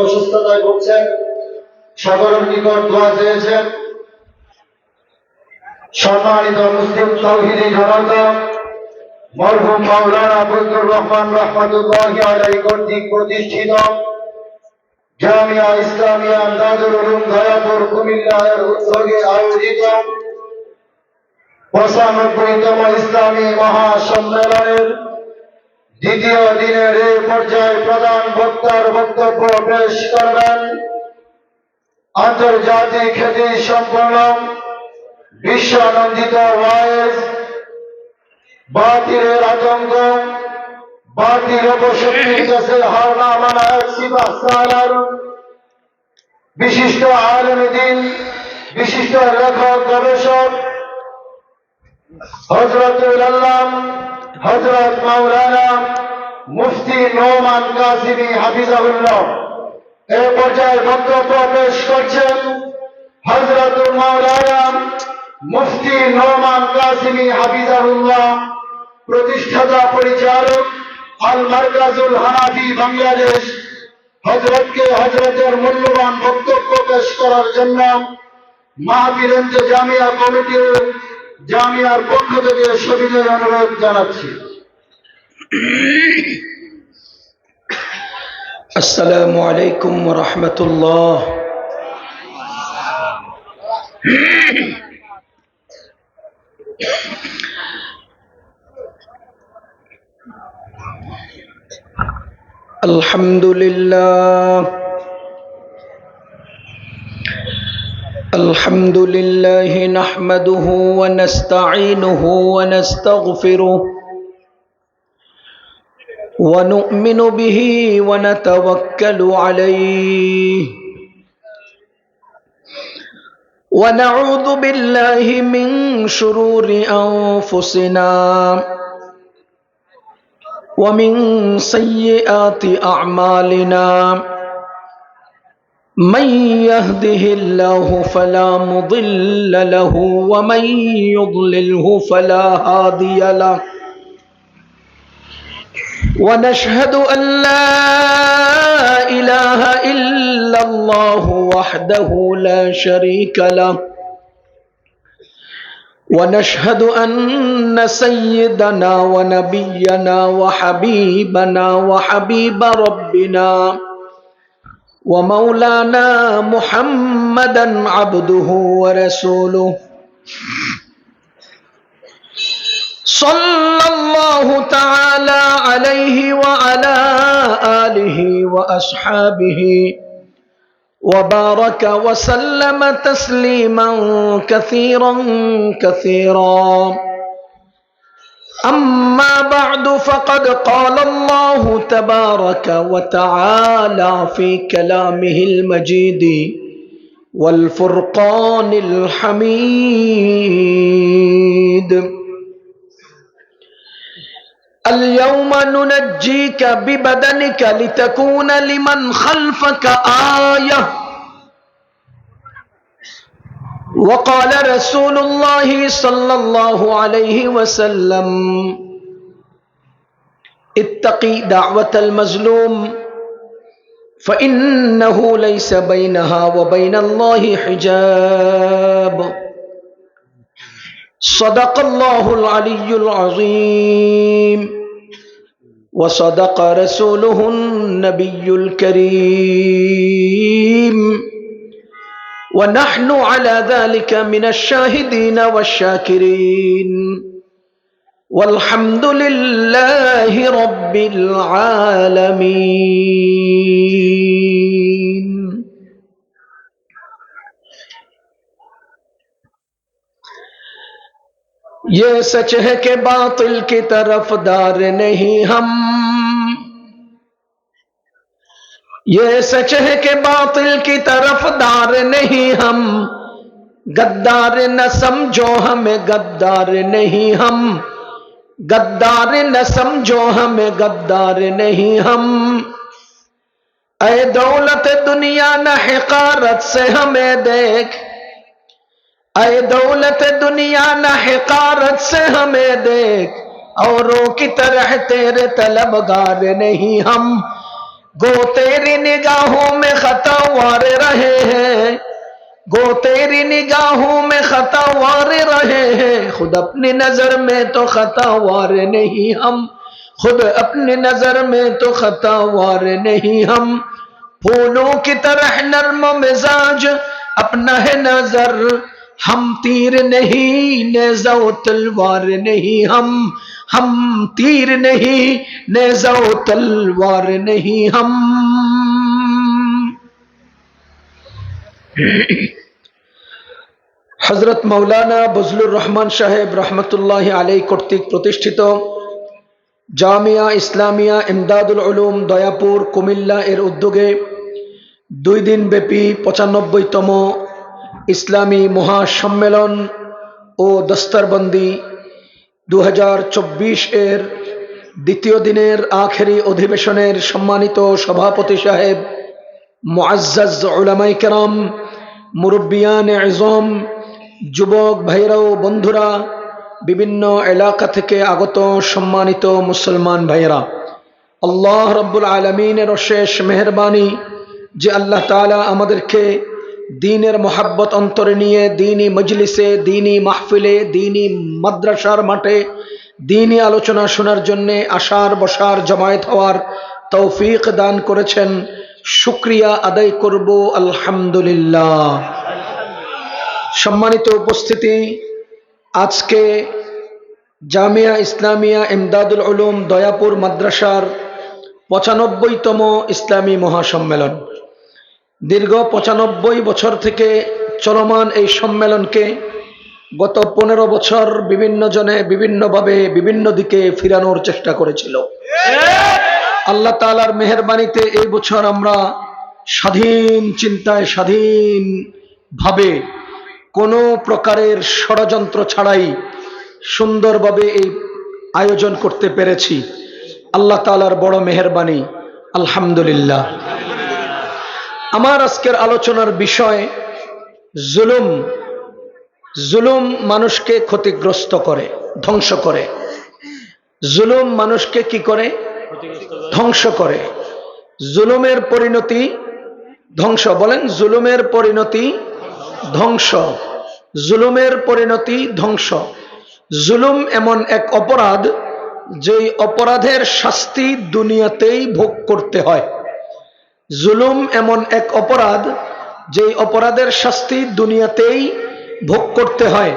অসুস্থতায় ভুগছেন, সকলের নিকট দোয়া চেয়েছেন। সম্মানিত মুসলিম তাওহীদি জনতা, মরহুম মাওলানা ফজলুর রহমান রহমাতুল্লাহি আলাইহি কর্তৃক প্রতিষ্ঠিত জামিয়া ইসলামিয়া আন্দাজুল উলুম দয়াপুর কুমিল্লার উদ্যোগে আয়োজিত 95তম ইসলামী মহাসম্মেলনের দ্বিতীয় দিনের এই পর্যায়ে প্রধান বক্তার বক্তব্য পেশ করবেন আন্তর্জাতিক খ্যাতি সম্পন্ন বিশ্বনন্দিত ওয়াইজ, বাতিলের আতঙ্ক, বাতিল অপশক্তির কাছে হার না মানা এক সিপাহ সালার বিশিষ্ট আলেম দ্বীন, বিশিষ্ট লেখক গবেষক হযরতুল আল্লাম হযরত মাওলানা মুফতি নোমান কাসিমি হাফিজাহুল্লাহ। এই পর্যায়ে বক্তব্য পেশ করছেন হযরতুল মাওলানা মুফতি নোমান কাসিমি হাফিজাহুল্লাহ, প্রতিষ্ঠাতা পরিচালক আল মারকাজুল হানাফি বাংলাদেশ। হযরতের মূল্যবান বক্তব্য পেশ করার জন্য মাহফিল জামিয়া কমিটির জামিয়ার পক্ষ থেকে সবিনয় অনুরোধ জানাচ্ছি। আসসালামু আলাইকুম ওয়া রাহমাতুল্লাহ। আলহামদুলিল্লাহ আলহামদুলিল্লাহি নাহমাদুহু ওয়া নাস্তাঈনুহু ওয়া নাস্তাগফিরুহু ওয়া নু'মিনু বিহি ওয়া নাতাওয়াক্কালু আলাইহি ওয়া নাউযু বিল্লাহি মিন শুরুরি আনফুসিনা ومن سيئات أعمالنا من يهده الله فلا مضل له ومن يضلله فلا هادي له ونشهد أن لا إله إلا الله وحده لا شريك له ونشهد أن سيدنا ونبينا وحبيبنا وحبيب ربنا ومولانا محمدا عبده ورسوله صلى الله تعالى عليه وعلى آله وأصحابه وبارك وسلم تسليما كثيرا كثيرا. أما بعد فقد قال الله تبارك وتعالى في كلامه المجيد والفرقان الحميد: اليوم ننجيك ببدنك لتكون لمن خلفك آية. وقال رسول الله صلى الله عليه وسلم: اتقي دعوة المظلوم فإنه ليس بينها وبين الله حجاب. صدق الله العلي العظيم وصدق رسوله النبي الكريم ونحن على ذلك من الشاهدين والشاكرين والحمد لله رب العالمين. ये सच है कि बातिल की तरफदार नहीं हम, ये सच है कि बातिल की तरफदार नहीं हम, गद्दार न समझो हमें गद्दार नहीं हम, गद्दार न समझो हमें गद्दार नहीं हम। ऐ दौलत दुनिया न हिकारत से हमें देख, ऐ दौलत दुनिया न हिकारत से हमें देख, औरों की तरह तेरे तलबगार नहीं हम। गो तेरी निगाहों में खता वारे रहे हैं, गो तेरी निगाहों में खता वारे रहे हैं, खुद अपनी नजर में तो खता वारे नहीं हम, खुद अपनी नजर में तो खता वारे नहीं हम। फूलों की तरह नर्म मिजाज अपना है नजर, हम तीर नहीं नेज़ा तलवार नहीं हम तीर नहीं नेज़ा तलवार नहीं हम। हजरत मौलाना बजलुर रहमान साहेब रहमतुल्लाहि अलैहि কর্তৃক প্রতিষ্ঠিত জামিয়া ইসলামিয়া ইমদাদুল উলুম দয়াপুর কুমিল্লা এর উদ্যোগে 2 দিন ব্যাপী 95তম ইসলামী মহাসম্মেলন ও দস্তরবন্দি 2024 এর দ্বিতীয় দিনের আখেরি অধিবেশনের সম্মানিত সভাপতি সাহেব, মুআজ্জাজ উলামায়ে কেরাম, মুরব্বিয়ান আযম, যুবক ভাইরা ও বন্ধুরা, বিভিন্ন এলাকা থেকে আগত সম্মানিত মুসলমান ভাইরা, আল্লাহ রাব্বুল আলামিনের অশেষ মেহেরবানি যে আল্লাহ তাআলা আমাদেরকে দ্বীনের মোহাব্বত অন্তরে নিয়ে দ্বীনি মজলিসে, দ্বীনি মাহফিলে, দ্বীনি মাদ্রাসার মাঠে দ্বীনি আলোচনা শোনার জন্য আসার বসার জমায়েত হওয়ার তৌফিক দান করেছেন। শুকরিয়া আদায় করব আলহামদুলিল্লাহ। সম্মানিত উপস্থিতি, আজকে জামিয়া ইসলামিয়া ইমদাদুল উলুম দয়াপুর মাদ্রাসার 95তম ইসলামী মহাসম্মেলন। দীর্ঘ 95 বছর থেকে চলমান এই সম্মেলনকে গত 15 বছর বিভিন্ন জনে বিভিন্নভাবে বিভিন্ন দিকে ফিরানোর চেষ্টা করেছিল। আল্লাহ তাআলার মেহেরবানিতে এই বছর আমরা স্বাধীন চিন্তায়, স্বাধীনভাবে কোনো প্রকারের ষড়যন্ত্র ছাড়াই সুন্দরভাবে এই আয়োজন করতে পেরেছি। আল্লাহ তাআলার বড় মেহেরবানি, আলহামদুলিল্লাহ। আমার আজকের আলোচনার বিষয় জুলুম। জুলুম মানুষকে ক্ষতিগ্রস্ত করে, ধ্বংস করে। জুলুম মানুষকে কি করে? ধ্বংস করে। জুলুমের পরিণতি ধ্বংস। বলেন, জুলুমের পরিণতি ধ্বংস। জুলুমের পরিণতি ধ্বংস। জুলুম এমন এক অপরাধ যেই অপরাধের শাস্তি দুনিয়াতেই ভোগ করতে হয়। জুলুম এমন এক অপরাধ যেই অপরাধের শাস্তি দুনিয়াতেই ভোগ করতে হয়।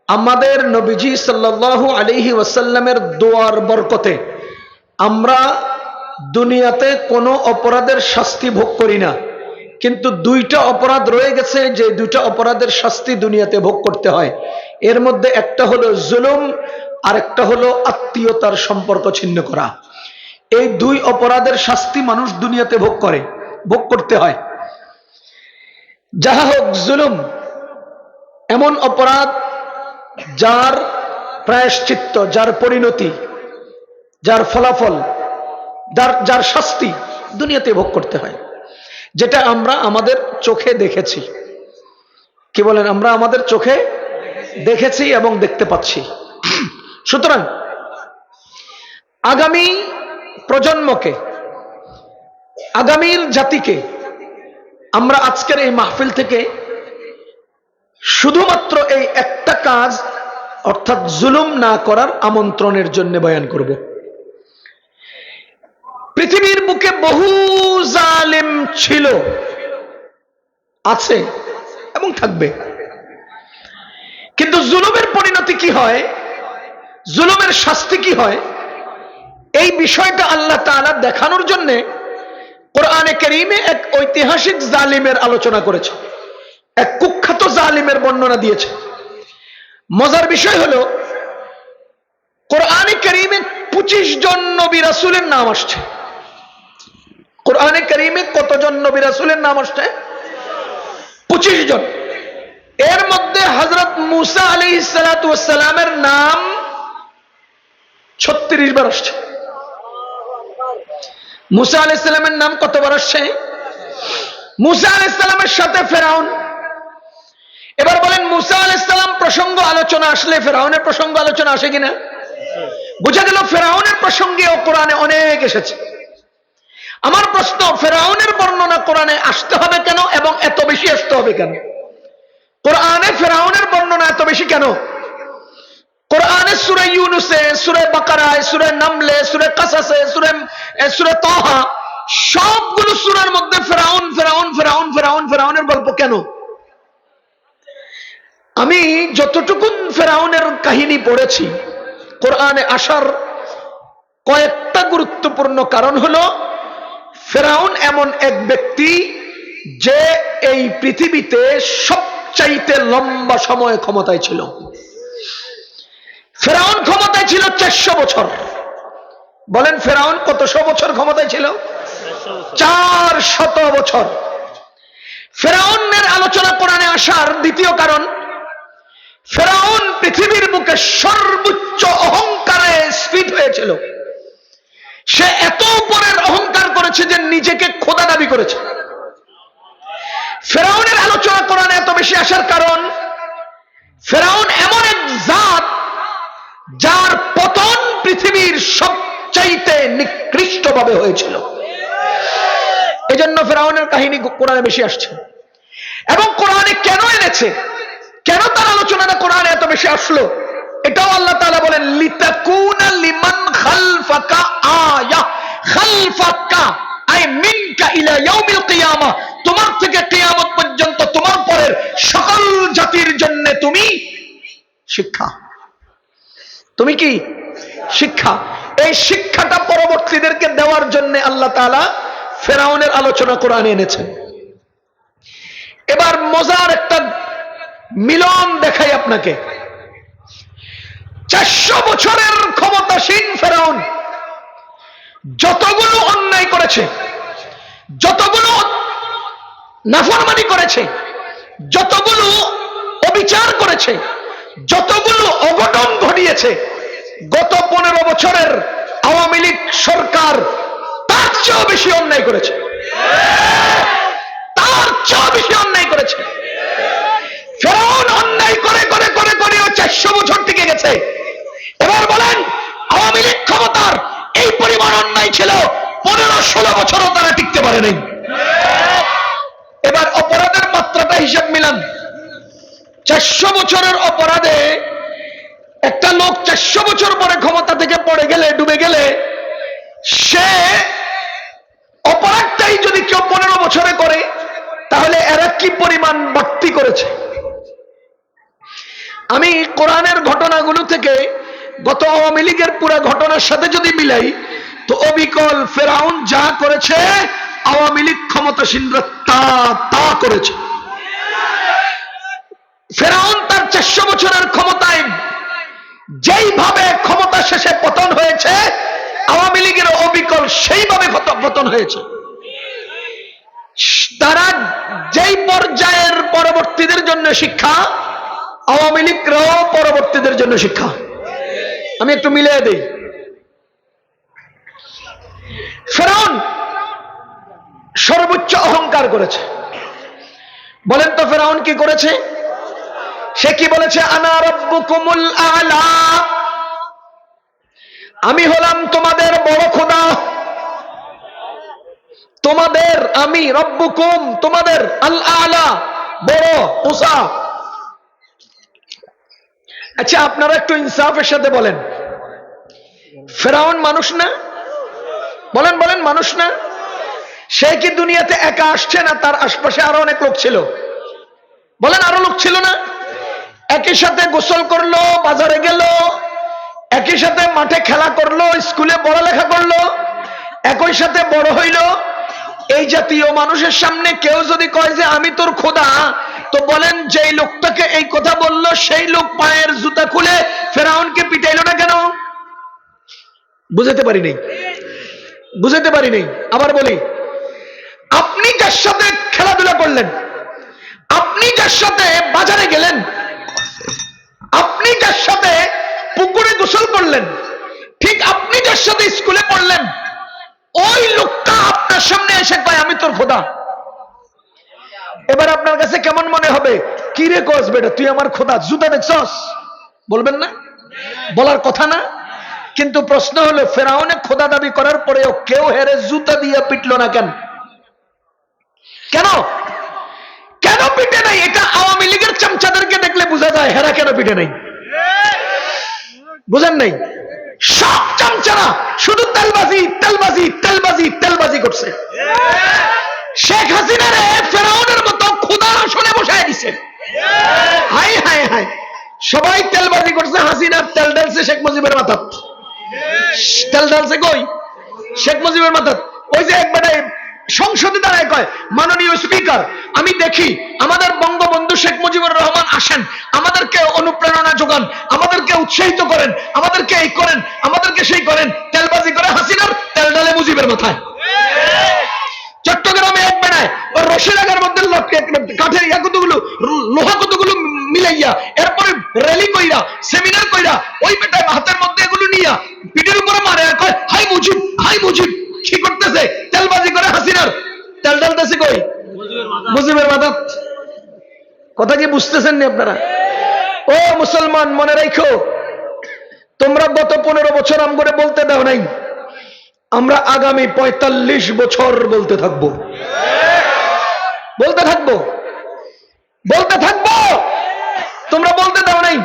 আমাদের নবীজি সাল্লাল্লাহু আলাইহি ওয়াসাল্লামের দোয়ার বরকতে আমরা দুনিয়াতে কোনো অপরাধের শাস্তি ভোগ করি না, কিন্তু 2টা অপরাধ রয়ে গেছে যে 2টা অপরাধের শাস্তি দুনিয়াতে ভোগ করতে হয়। এর মধ্যে একটা হলো জুলুম, আর একটা হলো আত্মীয়তার সম্পর্ক ছিন্ন করা। এই 2 অপরাধের শাস্তি মানুষ দুনিয়াতে ভোগ করতে হয়। যাহা হোক, জুলুম এমন অপরাধ যার প্রায়শ্চিত্ত, যার পরিণতি, যার ফলাফল, যার শাস্তি দুনিয়াতে ভোগ করতে হয়, যেটা আমরা আমাদের চোখে দেখেছি। কি বলেন? আমরা আমাদের চোখে দেখেছি এবং দেখতে পাচ্ছি। সুতরাং আগামী প্রজন্মকে, আগামীর জাতিকে আমরা আজকের এই মাহফিল থেকে শুধুমাত্র এই একটা কাজ, অর্থাৎ জুলুম না করার আমন্ত্রণের জন্য বয়ান করব। পৃথিবীর বুকে বহু জালেম ছিল, আছে এবং থাকবে, কিন্তু জুলুমের পরিণতি কি হয়, জুলুমের শাস্তি কি হয়, এই বিষয়টা আল্লাহ তাআলা দেখানোর জন্য কোরআনে কারীমে এক ঐতিহাসিক জালিমের আলোচনা করেছে, এক কুখ্যাত জালিমের বর্ণনা দিয়েছে। মজার বিষয় হলো কোরআনে কারীমে 25 জন নবী রাসূলের নাম আসছে। কোরআনে কারীমে কতজন নবী রাসূলের নাম আসছে? 25 জন। এর মধ্যে হযরত মূসা আলাইহিস সালাতু ওয়াস সালামের নাম 36 বার আসছে। মূসা আলাইহিস সালামের নাম কতবার আসছে? মূসা আলাইহিস সালামের সাথে ফেরাউন। এবার বলেন, মূসা আলাইহিস সালাম প্রসঙ্গ আলোচনা আসলে ফেরাউনের প্রসঙ্গ আলোচনা আসে কিনা? বোঝা গেল ফেরাউনের প্রসঙ্গেও কোরআনে অনেক এসেছে। আমার প্রশ্ন, ফেরাউনের বর্ণনা কোরআনে আসতে হবে কেন এবং এত বেশি আসতে হবে কেন? কোরআনে ফেরাউনের বর্ণনা এত বেশি কেন? কোরআনে সূরা ইউনূসে, সূরা বাকারায়, সূরা নামলে, সূরা কাসাসে, সূরা তাহা, সবগুলো সূরার মধ্যে ফেরাউন ফেরাউন ফেরাউন ফেরাউন ফেরাউনের গল্প কেন? আমি যতটুকু ফেরাউনের কাহিনী পড়েছি, কোরআনে আসার কয়েকটা গুরুত্বপূর্ণ কারণ হলো, ফেরাউন এমন এক ব্যক্তি যে এই পৃথিবীতে সবচাইতে লম্বা সময় ক্ষমতায় ছিল। ফেরাউন ক্ষমতায় ছিল 400 বছর। বলেন ফেরাউন কতশো বছর ক্ষমতায় ছিল? 400 বছর। ফেরাউনের আলোচনা কোরআনে আসার দ্বিতীয় কারণ, ফেরাউন পৃথিবীর বুকে সর্বোচ্চ অহংকারে স্ফীত হয়েছিল। সে এত উপরের অহংকার করেছে যে নিজেকে খোদা দাবি করেছে। ফেরাউনের আলোচনা কোরআনে এত বেশি আসার কারণ, ফেরাউন এমন এক জাত যার পতন পৃথিবীর সবচাইতে নিকৃষ্টভাবে হয়েছিল। এজন্য ফেরাউনের কাহিনী কোরআনে বেশি আসছে। এবং কোরআনে কেন এনেছে, কেন তার আলোচনাটা কোরআনে এত বেশি আসলো, এটাও আল্লাহ তাআলা বলেন, লিতাকুনা লিমান খালফাকা আয়া। খালফাকা আই মিনকা ইলা ইয়াউমিল কিয়ামা, তোমার থেকে কিয়ামত পর্যন্ত তোমার পরের সকল জাতির জন্য তুমি শিক্ষা। তুমি কি শিক্ষা? এই শিক্ষাটা পরবর্তীদেরকে দেওয়ার জন্য আল্লাহ তাআলা ফেরাউনের আলোচনা কোরআনে এনেছেন। এবার মজার একটা মিলন দেখাই আপনাকে। 400 বছরের ক্ষমতাসীন ফেরাউন যতগুলো অন্যায় করেছে, যতগুলো নাফরমানি করেছে, যতগুলো অবিচার করেছে, যতগুলো অঘটন ঘটিয়েছে, গত 15 বছরের আওয়ামী লীগ সরকার তার চেয়েও বেশি অন্যায় করেছে। তার চেয়েও বেশি অন্যায় করেছে। ফেরাউন অন্যায় করে করে করে করে 400 বছর টিকে গেছে। এবার বলেন, আওয়ামী লীগ ক্ষমতার এই পরিমাণ অন্যায় ছিল, 15-16 বছরও তারা টিকতে পারে নাই। এবার অপরাধের মাত্রাটা হিসাব মিলান। 400 বছরের অপরাধে একটা লোক 400 বছর পরে ক্ষমতা থেকে পড়ে গেলে, ডুবে গেলে, সে অপরাধটাই যদি কেউ 15 বছরে করে, তাহলে এরা কি পরিমাণ বাড়তি করেছে। আমি কোরআনের ঘটনাগুলো থেকে গত আওয়ামী লীগের পুরো ঘটনার সাথে যদি মিলাই, তো অবিকল ফেরাউন যা করেছে, আওয়ামী লীগ ক্ষমতাসীনরা তা করেছে। ফেরাউন তার 400 বছরের ক্ষমতায় যেইভাবে ক্ষমতা শেষে পতন হয়েছে, আওয়ামী লীগের অবিকল সেইভাবে পতন হয়েছে। তারা যেই পর্যায়ের পরবর্তীদের জন্য শিক্ষা, আওয়ামী লীগরাও পরবর্তীদের জন্য শিক্ষা। আমি একটু মিলিয়ে দেই। ফেরাউন সর্বোচ্চ অহংকার করেছে। বলেন তো ফেরাউন কি করেছে? সে কি বলেছে? আনা রাব্বুকুমুল আ'লা, আমি হলাম তোমাদের বড় খোদা। তোমাদের আমি, রব্বুকুম তোমাদের, আল আ'লা বড়, উঁচা। আচ্ছা, আপনারা একটু ইনসাফের সাথে বলেন, ফেরাউন মানুষ না? বলেন বলেন, মানুষ না? সে কি দুনিয়াতে একা আসছে, না তার আশপাশে আরো অনেক লোক ছিল? বলেন, আরো লোক ছিল না? একই সাথে গোসল করলো, বাজারে গেল, একই সাথে মাঠে খেলা করলো, স্কুলে পড়ালেখা করলো, একই সাথে বড় হইল। এই জাতীয় মানুষের সামনে কেউ যদি কয় যে আমি তোর খোদা, তো বলেন যেই লোকটাকে এই কথা বলল সেই লোক পায়ের জুতা খুলে ফেরাউনকে পিটাইলো না কেন? বুঝাতে পারি নাই, বুঝাতে পারি নাই। আবার বলি, আপনি যার সাথে খেলাধুলা করলেন, আপনি যার সাথে বাজারে গেলেন, আপনি যার সাথে পুকুরে গোসল করলেন, ঠিক আপনি যার সাথে স্কুলে পড়লেন, ওই লোকটা আপনার সামনে এসে কয় আমি তোর খোদা। এবার আপনার কাছে কেমন মনে হবে? কি রে কস বেটা, তুই আমার খোদা, জুতা দেখছস? বলবেন না? বলার কথা না? কিন্তু প্রশ্ন হলো ফেরাউনে খোদা দাবি করার পরেও কেউ হেরে জুতা দিয়ে পিটলো না কেন? কেন কেন পিটে নাই? এটা আওয়ামী লীগের চামচাদেরকে দেখলে বোঝা যায় হেরা কেন পিটে নাই। বুঝেন নাই? সব চামচারা শুধু তেলবাজি তেলবাজি তেলবাজি তেলবাজি করছে। শেখ হাসিনারে ফেরাউনের মতো খোদার আসনে বসায় দিছে। হাই হাই হাই, সবাই তেলবাজি করছে, হাসিনার তেল ঢালছে শেখ মুজিবের মাথাত। তেল ঢালছে কই? শেখ মুজিবের মাথাত। ওই যে একবারে সংসদে দাঁড়ায় কয়, মাননীয় স্পিকার, আমি দেখি আমাদের বঙ্গবন্ধু শেখ মুজিবুর রহমান আসেন, আমাদেরকে অনুপ্রেরণা যোগান, আমাদেরকে উৎসাহিত করেন, আমাদেরকে এই করেন, আমাদেরকে সেই করেন। তেলবাজি করে হাসিনার, তেল ঢালে মুজিবের মাথায়। চট্টগ্রামে এক বেড়ায় ওর রশিরাগার মধ্যে কাঠের ইয়া কতগুলো লোহা কতগুলো মিলাইয়া, এরপরে র্যালি কইরা সেমিনার কইরা ওই বেটায় হাতের মধ্যে এগুলো নিয়া পিঠের উপরে মারে আর কয় হাই মুজিব হাই মুজিব। কি করতেছে? তেলবাজি করে হাসিনার, তেল ঢালতেছে কই? মুজিবের মাথাত। কথা কি বুঝতেছেন না আপনারা? ও মুসলমান, মনে রাখো, তোমরা গত 15 বছর আম করে বলতে দাও নাই, আমরা আগামী 45 বছর বলতে থাকবো, বলতে থাকবো, বলতে থাকবো। তোমরা বলতে দাও নাই,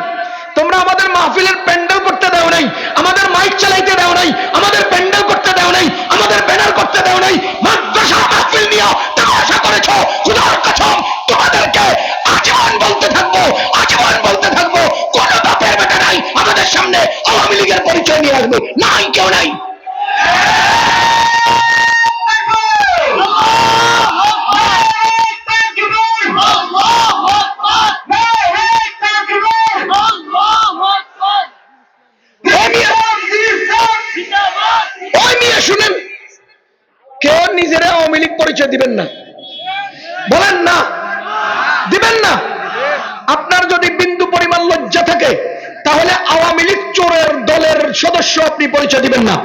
তোমরা আমাদের মাহফিলের প্যান্ডেল করতে দাও নাই, আমাদের মাইক চালাইতে দাও নাই, আমাদের প্যান্ডেল করতে দাও নাই, আমাদের ব্যানার করতে দাও নাই। মাদ্রাসা মাহফিল নিয়ে তামাশা করেছো, খোদার কসম তোমাদেরকে আজীবন বলতে থাকবো, আজীবন বলতে থাকবো। কোন বাপের বেটা নাই আমাদের সামনে আওয়ামী লীগের পরিচয় নিয়ে আসবে, নাই, কেউ নাই। শুনেন, কেউ নিজেরা আওয়ামী লীগ পরিচয় দিবেন না, বলেন না, দিবেন না। আপনার যদি বিন্দু পরিমাণ লজ্জা থাকে তাহলে আওয়ামী লীগ চোরের দলের সদস্য আপনি পরিচয় দিবেন না।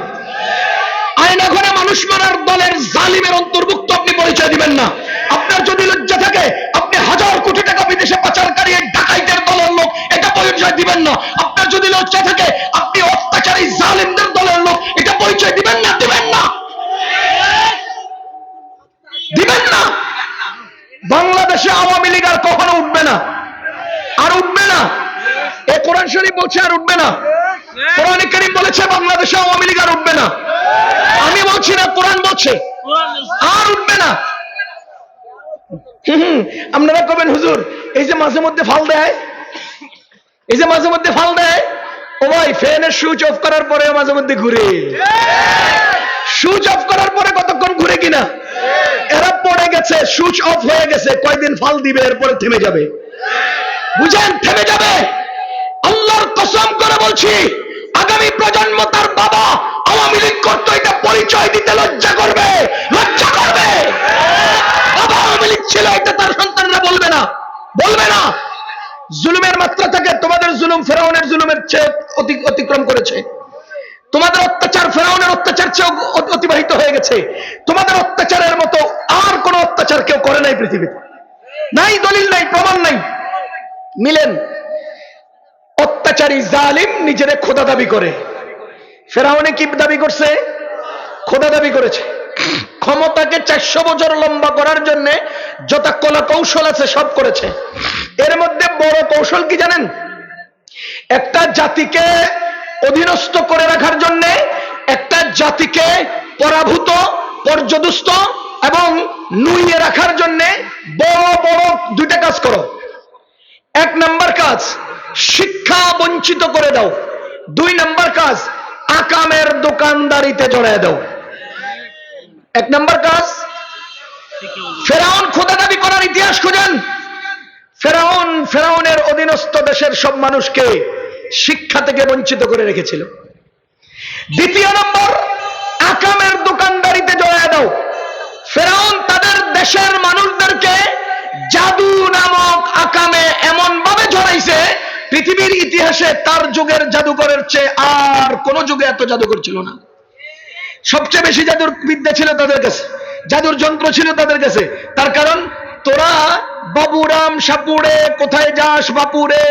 আয়না ঘরে মানুষ মারার দলের জালিমের অন্তর্ভুক্ত আপনি পরিচয় দিবেন না। আপনার যদি লজ্জা থাকে আপনি 1000 কোটি টাকা বিদেশে পাচারকারী ডাকাইতের দলের লোক, এটা পরিচয় দিবেন না। আপনার যদি লজ্জা থাকে আপনি অত্যাচারী জালিমদের দলের লোক, এটা পরিচয় দিবেন না, দিবেন না, দিবেন না। বাংলাদেশে আওয়ামী লীগ আর কখনো উঠবে না, আর উঠবে না। এ কোরআন শরীফ বলছে আর উঠবে না। কোরআনে কারীম বলেছে বাংলাদেশে আওয়ামী লীগ আর উঠবে না। আমি বলছি না, কোরআন বলছে আর উঠবে না। আপনারা কবেন হুজুর এই যে মাঝে মধ্যে ফাল দেয়, এই যে মাঝে মধ্যে ফাল দেয়, ও ভাই ফ্যানের সুইচ অফ করার পরে মাঝে মধ্যে ঘুরে, সুইচ অফ করার পরে কতক্ষণ ঘুরে কিনা, এরা পড়ে গেছে, সুইচ অফ হয়ে গেছে, কয়দিন ফাল দিবে, এরপরে থেমে যাবে। বুঝেন, থেমে যাবে। আল্লাহর কসম করে বলছি, আগামী প্রজন্ম তার বাবা আওয়ামী লীগ করতো এটা পরিচয় দিতে লজ্জা করবে, লজ্জা করবে। বাবা আওয়ামী লীগ ছিল এটা তার সন্তানরা বলবে না, বলবে না। জুলুমের মাত্রা থাকে, তোমাদের জুলুম ফেরাউনের জুলুমের চেয়ে অতিক্রম করেছে। তোমাদের অত্যাচার ফেরাউনের অত্যাচার চেয়ে অতিবাহিত হয়ে গেছে। তোমাদের অত্যাচারের মতো আর কোন অত্যাচার কেউ করে নাই পৃথিবীতে, নাই, দলিল নাই, প্রমাণ নাই। মিলেন, অত্যাচারী জালিম নিজেরে খোদা দাবি করে। ফেরাউনে কি দাবি করছে? খোদা দাবি করেছে। ক্ষমতাকে 400 বছর লম্বা করার জন্য যত কলা কৌশল আছে সব করেছে। এর মধ্যে বড় কৌশল কি জানেন? একটা জাতিকে অধীনস্থ করে রাখার জন্য, একটা জাতিকে পরাভূত, পর্যদুস্ত এবং নুইয়ে রাখার জন্য বড় বড় দুইটা কাজ করো। 1 নম্বর কাজ, শিক্ষা বঞ্চিত করে দাও। 2 নম্বর কাজ, আকামের দোকানদারিতে জড়ায় দাও। 1 নম্বর কাজ, ফেরাউন খোদা দাবি করার ইতিহাস খুঁজেন। ফেরাউনের অধীনস্থ দেশের সব মানুষকে শিক্ষা থেকে বঞ্চিত করে রেখেছিল। 2 নম্বর, আকামের দোকানদারিতে জড়ায় দাও। ফেরাউন তাদের দেশের মানুষদেরকে জাদু নামক আকামে এমন ভাবে জড়াইছে, পৃথিবীর ইতিহাসে তার যুগের জাদুকরের চেয়ে আর কোন যুগে এত জাদুকর ছিল না। সবচেয়ে বেশি জাদুর বিদ্যা ছিল তাদের কাছে, জাদুর যন্ত্র ছিল তাদের কাছে। তার কারণ, তোরা বাবুরাম সাপুড়ে, কোথায় যাস বাপুরে,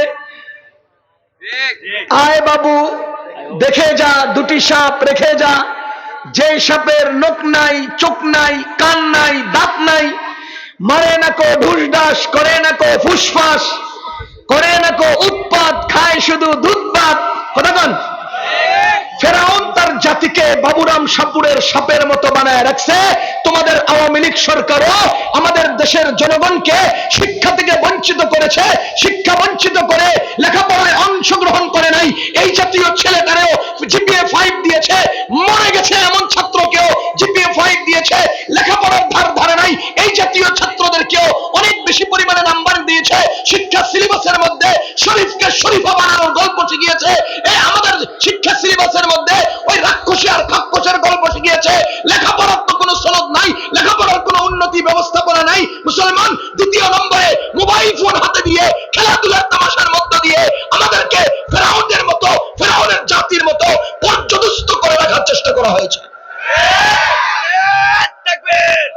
আয় বাবু, দেখে যা, দুটি সাপ রেখে যা, যে সাপের নখ নাই, চোখ নাই, কান নাই, দাঁত নাই, মারে না কো ঢুসঢাস, করে না কো ফুসফাস, করে না কো উৎপাত, খায় শুধু দুধ ভাত। কথা বল। ফেরাউন তার জাতিকে বাবুরাম সাপুরের সাপের মতো বানায় রাখছে। তোমাদের আওয়ামী লীগ সরকারও আমাদের দেশের জনগণকে শিক্ষা থেকে বঞ্চিত করেছে, শিক্ষা বঞ্চিত করে লেখাপড়ায় অংশগ্রহণ করে নাই। এই জাতীয় ছেলেটারেও জিপিএ 5 দিয়েছে, মরে গেছে এমন ছাত্রকেও জিপিএ 5 দিয়েছে, লেখাপড়ার ধার ধারে নাই। এই জাতীয় ছাত্রদেরকেও অনেক বেশি পরিমাণে নাম্বার দিয়েছে। শিক্ষা সিলেবাসের মধ্যে শরীফকে শরীফা বানানোর গল্প শিখিয়েছে। এই আমাদের শিক্ষা সিলেবাসের মধ্যে ওই রাক্ষসী আর খাক্ষসের গল্প শিখিয়েছে। লেখাপড়ার তো কোনো সনদ নাই, লেখাপড়ার কোনো উন্নতি ব্যবস্থাপনা নাই। মুসলমান দ্বিতীয় নম্বরে মোবাইল ফোন হাতে দিয়ে খেলাধুলার তামাশার মধ্য দিয়ে আমাদেরকে ফেরাউনের মতো, ফেরাউনের জাতির মতো পর্যদস্ত করে রাখার চেষ্টা করা হয়েছে। তাকবীর!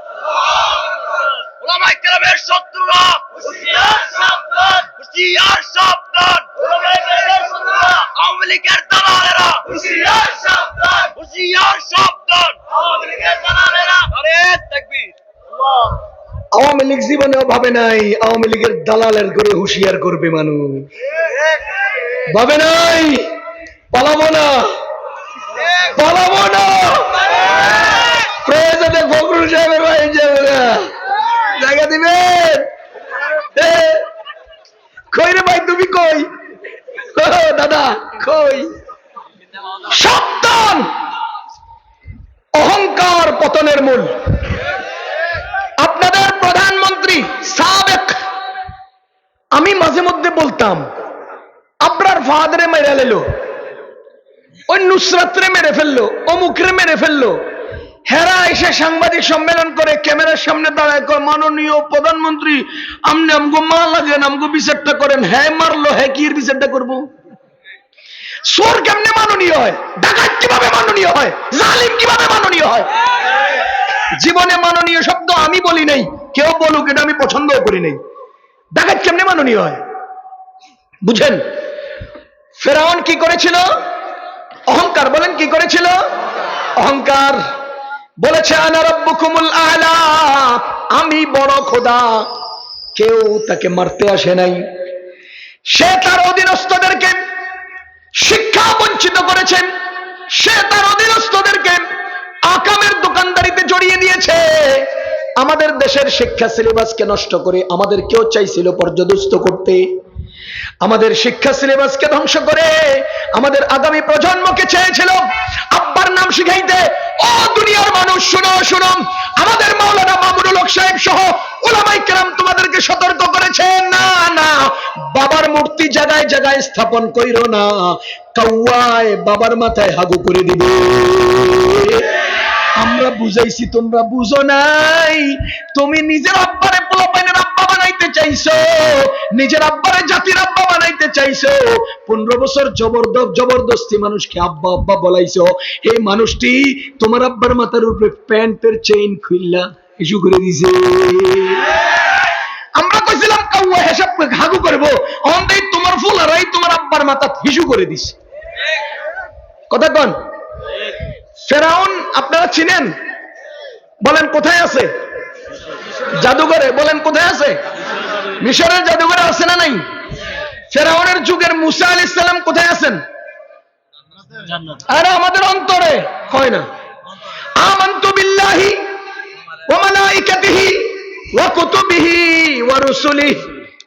উলামায়ে কেরামের শত্রুরা হুঁশিয়ার সাবধান! হুঁশিয়ার সাবধান! উলামায়ে কেরামের শত্রুরা আওয়ামী লীগের দালালেরা হুঁশিয়ার সাবধান! হুঁশিয়ার সাবধান! আওয়ামী লীগের দালালেরা! নারে তাকবীর! আল্লাহ! আওয়ামী লীগ জীবনেও ভাবে নাই আওয়ামী লীগের দালালের করে হুঁশিয়ার করবে মানুষ, ভাবে নাই। পালাবো না, পালাবো না। প্রয়োজনে ফখরুল সাহেবের বাড়ি যাবে না, জায়গা দিবেন। কই রে ভাই, তুমি কই? ও দাদা কই? সাবধান! অহংকার পতনের মূল। আপনাদের প্রধানমন্ত্রী সাবেক, আমি মাঝে মধ্যে বলতাম আপনার ফাদারে মেরে লেলো, ওই নুসরাতরে মেরে ফেললো, অমুকরে মেরে ফেললো। হেরা এসে সাংবাদিক সম্মেলন করে ক্যামেরার সামনে দাঁড়ায় কয়, মাননীয় প্রধানমন্ত্রী আমনে আমগো মা লাগেন, আমগো বিচারটা করেন। হ্যাঁ মারলো, হ্যাঁ কি বিচারটা করবো? চোর কেমনে মাননীয় হয়? ডাকাত কিভাবে মাননীয় হয়? জালিম কিভাবে মাননীয় হয়? জীবনে মাননীয় শব্দ আমি বলি নাই, কেউ বলুক, এটা আমি পছন্দও করি নাই। ডাকাত কেমনে মাননীয় হয় বুঝেন? ফেরাউন কি করেছিল? অহংকার। বলেন কি করেছিল? অহংকার। বলেছে আনা রাব্বুকুমুল আ'লা, আমি বড় খোদা। কেউ তাকে মারতে আসে নাই। সে তার অধীনস্থদেরকে শিক্ষা বঞ্চিত করেছেন, সে তার অধীনস্থদেরকে আকামের দোকানদারিতে জড়িয়ে দিয়েছে। আমাদের দেশের শিক্ষা সিলেবাসকে নষ্ট করে আমাদের কেউ চাইছিল পর্যদস্ত করতে। আমাদের শিক্ষা সিলেবাসকে ধ্বংস করে আমাদের আগামী প্রজন্মকে চেয়েছিল আব্বার নাম শিখাইতে। ও দুনিয়ার মানুষ, শুনো শুনো, আমাদের মাওলানা মামুনুল হক সাহেব সহ উলামায়ে কেরাম তোমাদেরকে সতর্ক করেছে, না না, বাবার মূর্তি জায়গায় জায়গায় স্থাপন কইরো না, কাউয়ায় বাবার মাথায় হাগু করে দিবে। আমরা বুঝাইছি, তোমরা বুঝো নাই। তুমি নিজের আব্বারে পোলাপাইনের আব্বা বানাইতে চাইছো, নিজের আব্বারে জাতির আব্বা বানাইতে চাইছো। 15 বছর জবরদস্তি মানুষকে আব্বা আব্বা বলাইছো। এই মানুষটি তোমার আব্বার মাথার উপরে প্যান্টের চেইন খুললা ইস্যু করে দিছে। আমরা কইছিলাম কাউয়া হিসাব হাগু করবো, অন্তেই তোমার ফুলারাই তোমার আব্বার মাথা ইস্যু করে দিছে। কথা কন? ফেরাউন আপনারা চিনেন? বলেন কোথায় আছে? জাদুঘরে। বলেন কোথায় আছে? মিশরের জাদুঘরে আছে না নাই? ফেরাউনের যুগের মুসা আলাইহিস সালাম কোথায় আছেন? আরে আমাদের অন্তরে। হয় না? আমানতু বিল্লাহি ওয়া মালাইকাতিহি ওয়া কুতুবিহি ওয়া রুসুলিহি।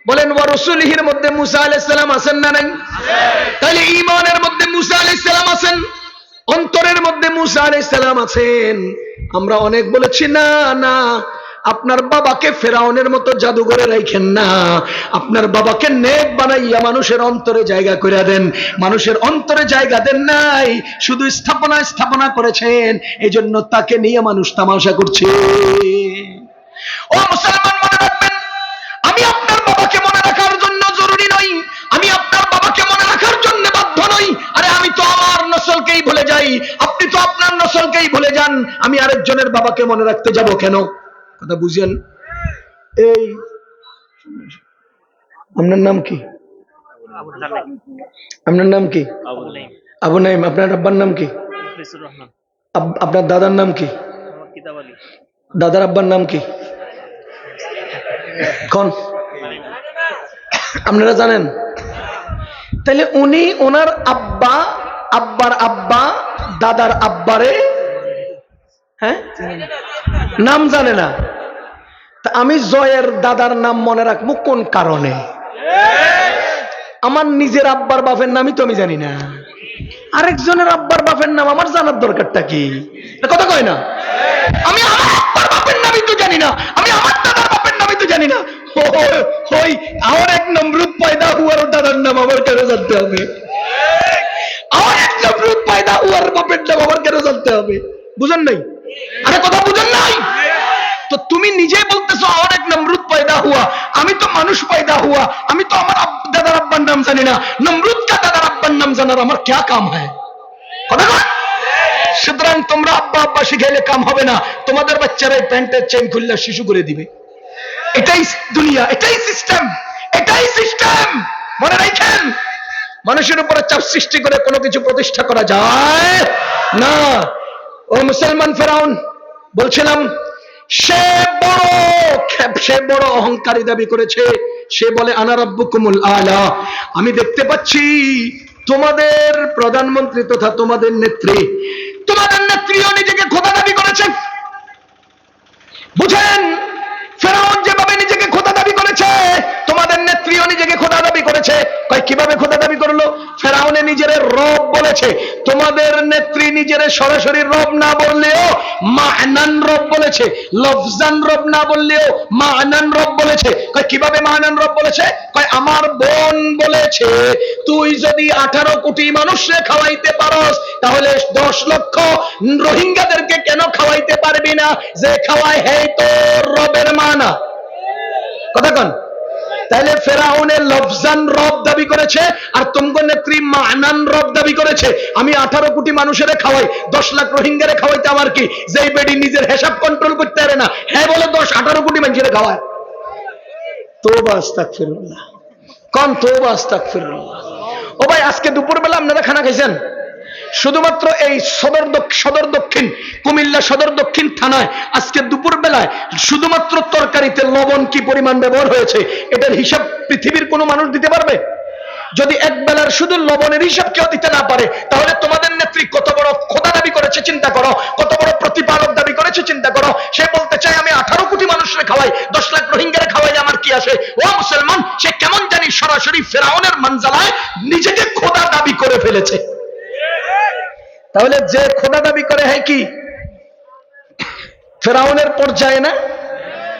বলেন ওয়া রুসুলিহির মধ্যে মুসা আলাইহিস সালাম আছেন না নাই? তাহলে ঈমানের মধ্যে মুসা আলাইহিস সালাম আছেন, অন্তরের মধ্যে মুসা আলাইহিস সালাম আছেন। আমরা অনেক বলেছি না না, আপনার বাবাকে ফেরাউনের মতো জাদুঘরে রাখেন না, আপনার বাবাকে নেক বানাইয়া মানুষের অন্তরে জায়গা করে দেন। মানুষের অন্তরে জায়গা দেন নাই, শুধু স্থাপনা করেছেন। এই জন্য তাকে নিয়ে মানুষ তামাশা করছে। ও মুসলমান, মনে রাখবেন, আমি আপনার বাবাকে মনে রাখার জন্য জরুরি নই, আমি আপনার বাবাকে মনে রাখার জন্য বাধ্য নই। আরে আমি তো আমার নসলকেই ভুলে যাই, আপনি তো আপনার নসলকেই ভুলে যান, আমি আরেকজনের বাবাকে মনে রাখতে যাব কেন? কথা বুঝেন? এই আপনার নাম কি? আপনার নাম কি? আবু নাইম, আপনার আব্বার নাম কি? ফিসুর রহমান। আপনার দাদার নাম কি? মোহাম্মদ কিতাব আলী। দাদার আব্বার নাম কি? কোন আপনারা জানেন? তাহলে উনি ওনার আব্বা, আব্বার আব্বা, দাদার আব্বারে হ্যাঁ নাম জানে না। তা আমি জয়ের দাদার নাম মনে রাখবো কোন কারণে? আমার নিজের আব্বার বাপের নামই তো আমি জানি না, আরেকজনের আব্বার বাপের নাম আমার জানার দরকারটা কি? কথা কয় না? আমি আমার আব্বার বাপের নামই তো জানি না, আমি আমার দাদার বাপের নামই তো জানি না। ওই আমার এক নমরুদ পয়দা হুয়ার দাদার নাম আমার কেন জানতে হবে? আমার এক নমরুদ পয়দা হুয়ার বাপের নাম আমার কেন জানতে হবে? বুঝেন নাই? আরে কথা বুঝেন নাই? তো তুমি নিজেই বলতেছো আমার এক নমরুদ পয়দা হুয়া, আমি তো মানুষ পয়দা হুয়া, আমি তো আমার দাদার আব্বার নাম জানি না। নমরুদ কা দাদার আব্বার নাম জানার আমার क्या কাম হয়? কথা কয়? সুতরাং তোমরা আব্বা আব্বা শিখাইলে কাম হবে না, তোমাদের বাচ্চারা প্যান্টের চেন খুললে শিশু করে দিবে। এটাই দুনিয়া, এটাই সিস্টেম, এটাই সিস্টেম। মনে রাখেন, মানুষের উপরে চাপ সৃষ্টি করে কোনো কিছু প্রতিষ্ঠা করা যায় না। ও মুসলমান ফেরাউন, বলছিলাম সে বড় অহংকারী দাবি করেছে। সে বলে আনা রাব্বুকুমুল আলা। আমি দেখতে পাচ্ছি তোমাদের প্রধানমন্ত্রী তথা তোমাদের নেত্রীও নিজেকে খোদা দাবি করেছেন। বুঝেন, ফেরাউন যেভাবে নিজেকে খোদা দাবি করেছে, তোমাদের নেত্রীও নিজেকে খোদা দাবি করেছে। কিভাবে খোদা দাবি করলো? ফেরাউনে নিজের রব বলেছে, তোমাদের নেত্রী নিজের সরাসরি রব না বললেও মা'নান রব বলেছে, লফজান রব না বললেও মা'নান রব বলেছে। কিভাবে মা'নান রব বলেছে? আমার বোন বলেছে তুই যদি 18 কোটি মানুষকে খাওয়াইতে পারস তাহলে 10 লক্ষ রোহিঙ্গাদেরকে কেন খাওয়াইতে পারবি না? যে খাওয়ায় হেই তো রবের মানা। কথা কন? তাহলে ফেরাউনের লফজান রব দাবি করেছে, আর তুমগো নেত্রী মা'নান রব দাবি করেছে। আমি 18 কোটি মানুষের খাওয়াই, 10 লাখ রোহিঙ্গারে খাওয়াইতে আমার কি? যেই বেডি নিজের হিসাব কন্ট্রোল করতে পারে না, হ্যাঁ বলে 18 কোটি মানুষের খাওয়ায়। তওবা আস্তাগফিরুল্লাহ। কোন তওবা আস্তাগফিরুল্লাহ। ও ভাই, আজকে দুপুরবেলা আপনারা খানা খাইছেন? শুধুমাত্র এই সদর দক্ষিণ কুমিল্লা সদর দক্ষিণ থানায় আজকে দুপুর বেলায় শুধুমাত্র তরকারিতে লবণ কি পরিমাণ ব্যবহার হয়েছে এটার হিসাব পৃথিবীর কোনো মানুষ দিতে পারবে? যদি এক বেলার শুধু লবণের হিসাব কেউ দিতে না পারে, তাহলে তোমাদের নেত্রী কত বড় খোদা দাবি করেছে চিন্তা করো, কত বড় প্রতিপালক দাবি করেছে চিন্তা করো। সে বলতে চায় আমি 18 কোটি মানুষকে খাওয়াই, 10 লাখ রোহিঙ্গারে খাওয়াই, আমার কি আসে? ও মুসলমান, সে কেমন জানি সরাসরি ফেরাউনের মানজালায় নিজেকে খোদা দাবি করে ফেলেছে। তাহলে যে খোদা দাবি করে হয় কি ফেরাউনের পর্যায়ে না?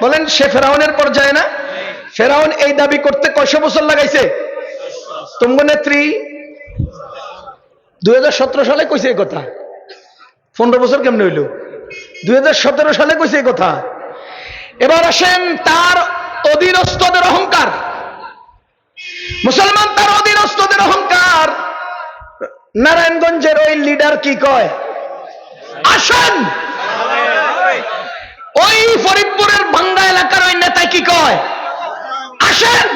বলেন, সে ফেরাউনের পর্যায়ে না? ফেরাউন এই দাবি করতে কয়শো বছর লাগাইছে? তুমগো নেত্রী 2017 সালে কইছে এই কথা। 15 বছর কেমনে হইল? 2017 সালে কইছে এই কথা। এবার আসেন তার অধীনস্থদের অহংকার। মুসলমান, তার অধীনস্থদের অহংকার। নারায়ণগঞ্জের ওই লিডার কি কয়? আসেন। ওই ফরিদপুরের ভাঙ্গা এলাকার ওই নেতা কি কয়? আসেন,